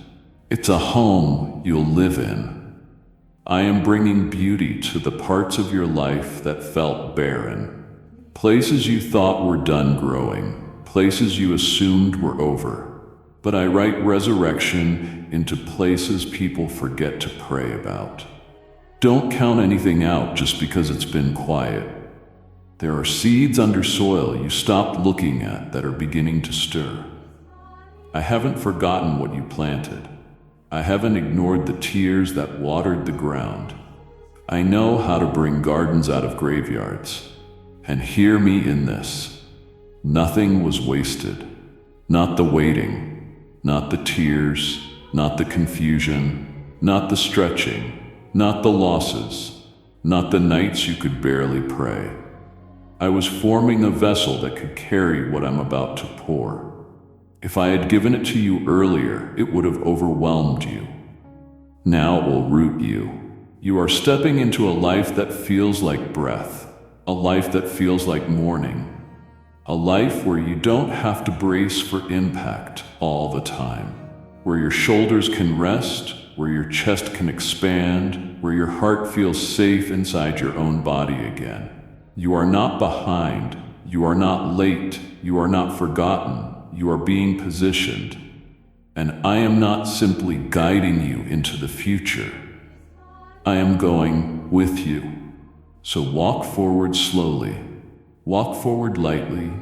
It's a home you'll live in. I am bringing beauty to the parts of your life that felt barren. Places you thought were done growing. Places you assumed were over. But I write resurrection into places people forget to pray about. Don't count anything out just because it's been quiet. There are seeds under soil you stopped looking at that are beginning to stir. I haven't forgotten what you planted. I haven't ignored the tears that watered the ground. I know how to bring gardens out of graveyards. And hear me in this. Nothing was wasted. Not the waiting, not the tears, not the confusion, not the stretching, not the losses, not the nights you could barely pray. I was forming a vessel that could carry what I'm about to pour. If I had given it to you earlier, it would have overwhelmed you. Now it will root you. You are stepping into a life that feels like breath, a life that feels like morning, a life where you don't have to brace for impact all the time, where your shoulders can rest, where your chest can expand, where your heart feels safe inside your own body again. You are not behind, you are not late, you are not forgotten, you are being positioned. And I am not simply guiding you into the future. I am going with you. So walk forward slowly, walk forward lightly,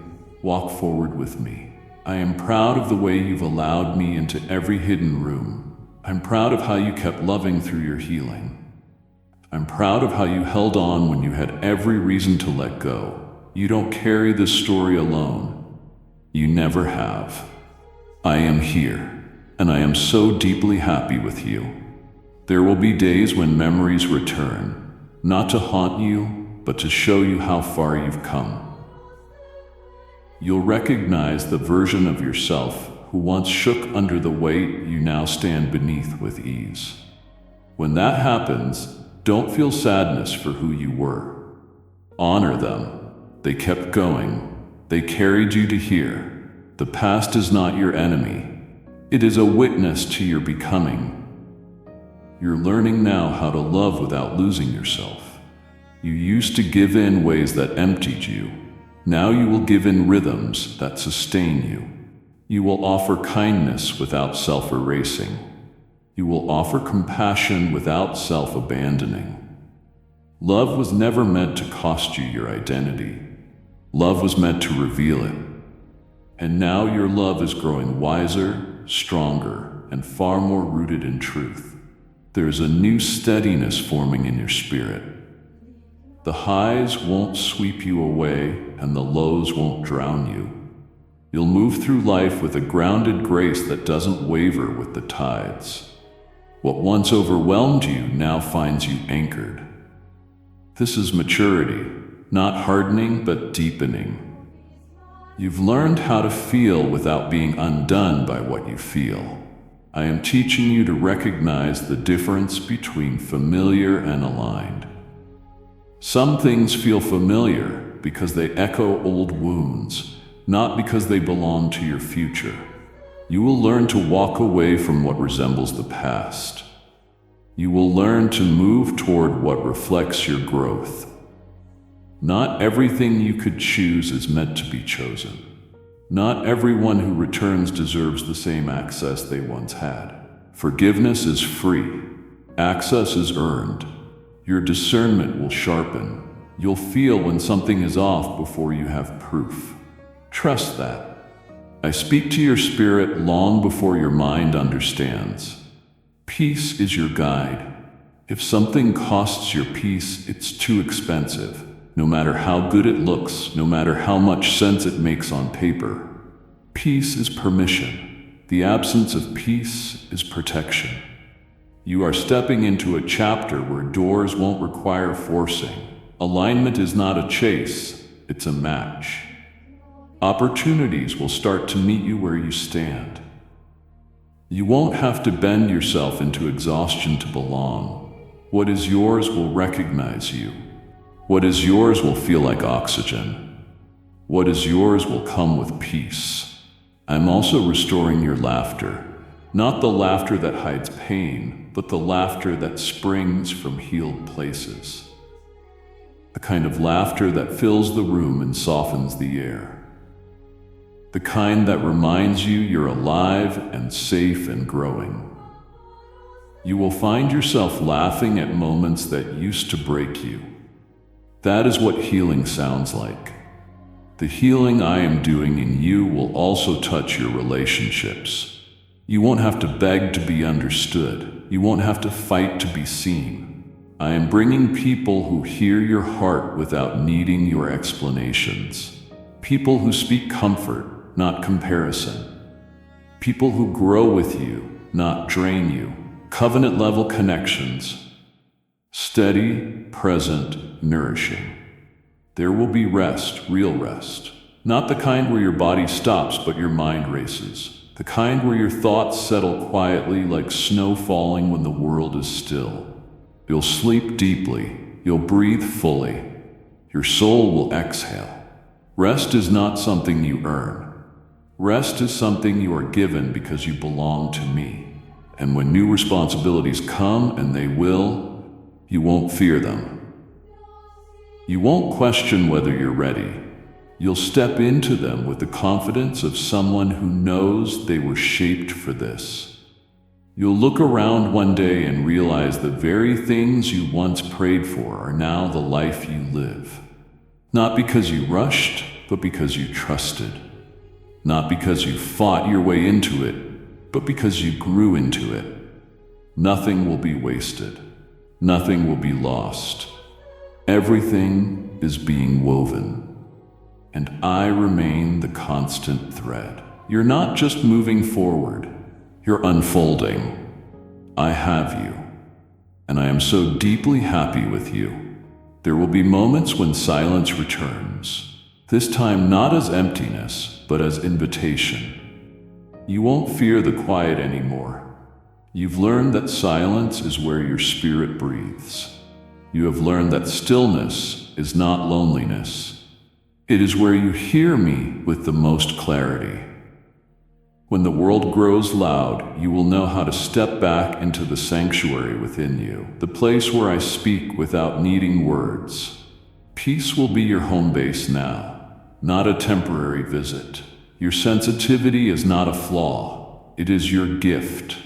walk forward with me. I am proud of the way you've allowed me into every hidden room. I'm proud of how you kept loving through your healing. I'm proud of how you held on when you had every reason to let go. You don't carry this story alone. You never have. I am here, and I am so deeply happy with you. There will be days when memories return, not to haunt you, but to show you how far you've come. You'll recognize the version of yourself who once shook under the weight you now stand beneath with ease. When that happens, don't feel sadness for who you were. Honor them. They kept going. They carried you to here. The past is not your enemy. It is a witness to your becoming. You're learning now how to love without losing yourself. You used to give in ways that emptied you. Now you will give in rhythms that sustain you. You will offer kindness without self-erasing. You will offer compassion without self-abandoning. Love was never meant to cost you your identity. Love was meant to reveal it. And now your love is growing wiser, stronger, and far more rooted in truth. There is a new steadiness forming in your spirit. The highs won't sweep you away, and the lows won't drown you. You'll move through life with a grounded grace that doesn't waver with the tides. What once overwhelmed you now finds you anchored. This is maturity, not hardening but deepening. You've learned how to feel without being undone by what you feel. I am teaching you to recognize the difference between familiar and aligned. Some things feel familiar because they echo old wounds, not because they belong to your future. You will learn to walk away from what resembles the past. You will learn to move toward what reflects your growth. Not everything you could choose is meant to be chosen. Not everyone who returns deserves the same access they once had. Forgiveness is free. Access is earned. Your discernment will sharpen. You'll feel when something is off before you have proof. Trust that. I speak to your spirit long before your mind understands. Peace is your guide. If something costs your peace, it's too expensive. No matter how good it looks, no matter how much sense it makes on paper. Peace is permission. The absence of peace is protection. You are stepping into a chapter where doors won't require forcing. Alignment is not a chase, it's a match. Opportunities will start to meet you where you stand. You won't have to bend yourself into exhaustion to belong. What is yours will recognize you. What is yours will feel like oxygen. What is yours will come with peace. I'm also restoring your laughter. Not the laughter that hides pain, but the laughter that springs from healed places. The kind of laughter that fills the room and softens the air. The kind that reminds you you're alive and safe and growing. You will find yourself laughing at moments that used to break you. That is what healing sounds like. The healing I am doing in you will also touch your relationships. You won't have to beg to be understood. You won't have to fight to be seen. I am bringing people who hear your heart without needing your explanations. People who speak comfort, not comparison. People who grow with you, not drain you. Covenant-level connections. Steady, present, nourishing. There will be rest, real rest. Not the kind where your body stops but your mind races. The kind where your thoughts settle quietly like snow falling when the world is still. You'll sleep deeply. You'll breathe fully. Your soul will exhale. Rest is not something you earn. Rest is something you are given because you belong to me. And when new responsibilities come, and they will, you won't fear them. You won't question whether you're ready. You'll step into them with the confidence of someone who knows they were shaped for this. You'll look around one day and realize the very things you once prayed for are now the life you live. Not because you rushed, but because you trusted. Not because you fought your way into it, but because you grew into it. Nothing will be wasted. Nothing will be lost. Everything is being woven. And I remain the constant thread. You're not just moving forward, you're unfolding. I have you, and I am so deeply happy with you. There will be moments when silence returns, this time not as emptiness, but as invitation. You won't fear the quiet anymore. You've learned that silence is where your spirit breathes. You have learned that stillness is not loneliness. It is where you hear me with the most clarity. When the world grows loud, you will know how to step back into the sanctuary within you, the place where I speak without needing words. Peace will be your home base now, not a temporary visit. Your sensitivity is not a flaw. It is your gift.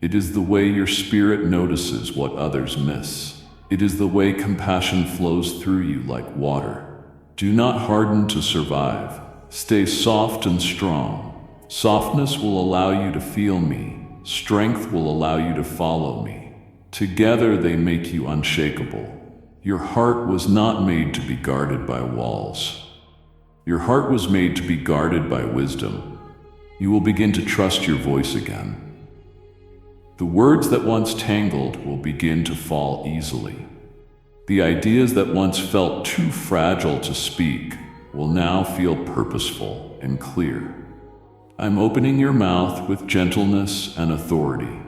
It is the way your spirit notices what others miss. It is the way compassion flows through you like water. Do not harden to survive. Stay soft and strong. Softness will allow you to feel me. Strength will allow you to follow me. Together they make you unshakable. Your heart was not made to be guarded by walls. Your heart was made to be guarded by wisdom. You will begin to trust your voice again. The words that once tangled will begin to fall easily. The ideas that once felt too fragile to speak will now feel purposeful and clear. I'm opening your mouth with gentleness and authority.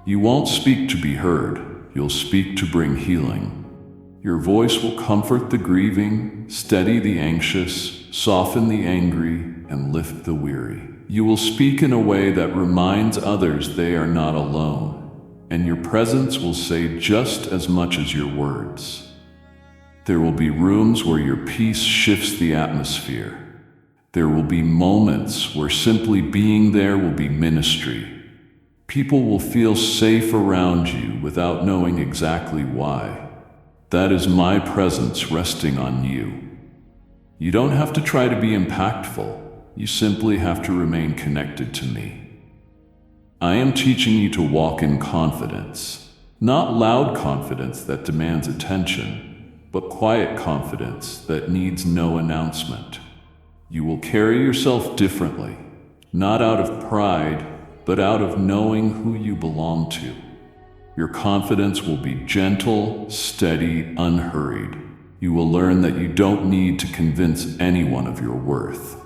You won't speak to be heard, you'll speak to bring healing. Your voice will comfort the grieving, steady the anxious, soften the angry, and lift the weary. You will speak in a way that reminds others they are not alone. And your presence will say just as much as your words. There will be rooms where your peace shifts the atmosphere. There will be moments where simply being there will be ministry. People will feel safe around you without knowing exactly why. That is my presence resting on you. You don't have to try to be impactful. You simply have to remain connected to me. I am teaching you to walk in confidence, not loud confidence that demands attention, but quiet confidence that needs no announcement. You will carry yourself differently, not out of pride, but out of knowing who you belong to. Your confidence will be gentle, steady, unhurried. You will learn that you don't need to convince anyone of your worth.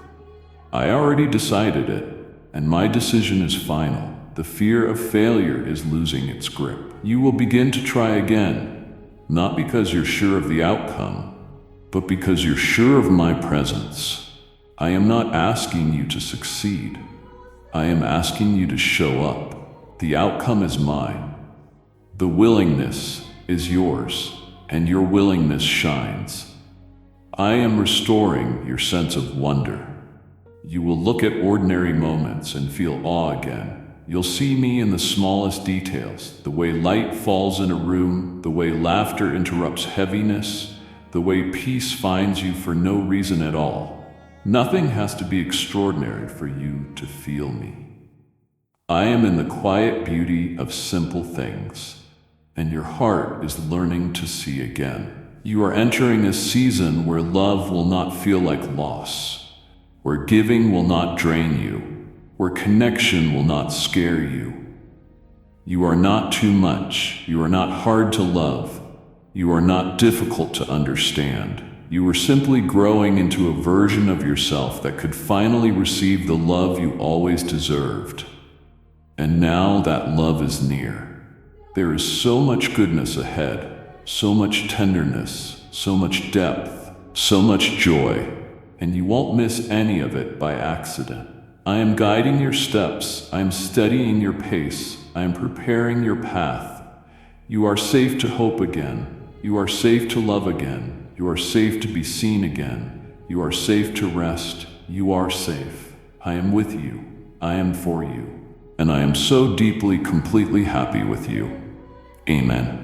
I already decided it, and my decision is final. The fear of failure is losing its grip. You will begin to try again, not because you're sure of the outcome, but because you're sure of my presence. I am not asking you to succeed. I am asking you to show up. The outcome is mine. The willingness is yours, and your willingness shines. I am restoring your sense of wonder. You will look at ordinary moments and feel awe again. You'll see me in the smallest details, the way light falls in a room, the way laughter interrupts heaviness, the way peace finds you for no reason at all. Nothing has to be extraordinary for you to feel me. I am in the quiet beauty of simple things, and your heart is learning to see again. You are entering a season where love will not feel like loss, where giving will not drain you, where connection will not scare you. You are not too much. You are not hard to love. You are not difficult to understand. You are simply growing into a version of yourself that could finally receive the love you always deserved. And now that love is near. There is so much goodness ahead, so much tenderness, so much depth, so much joy, and you won't miss any of it by accident. I am guiding your steps. I am steadying your pace. I am preparing your path. You are safe to hope again. You are safe to love again. You are safe to be seen again. You are safe to rest. You are safe. I am with you. I am for you. And I am so deeply, completely happy with you. Amen.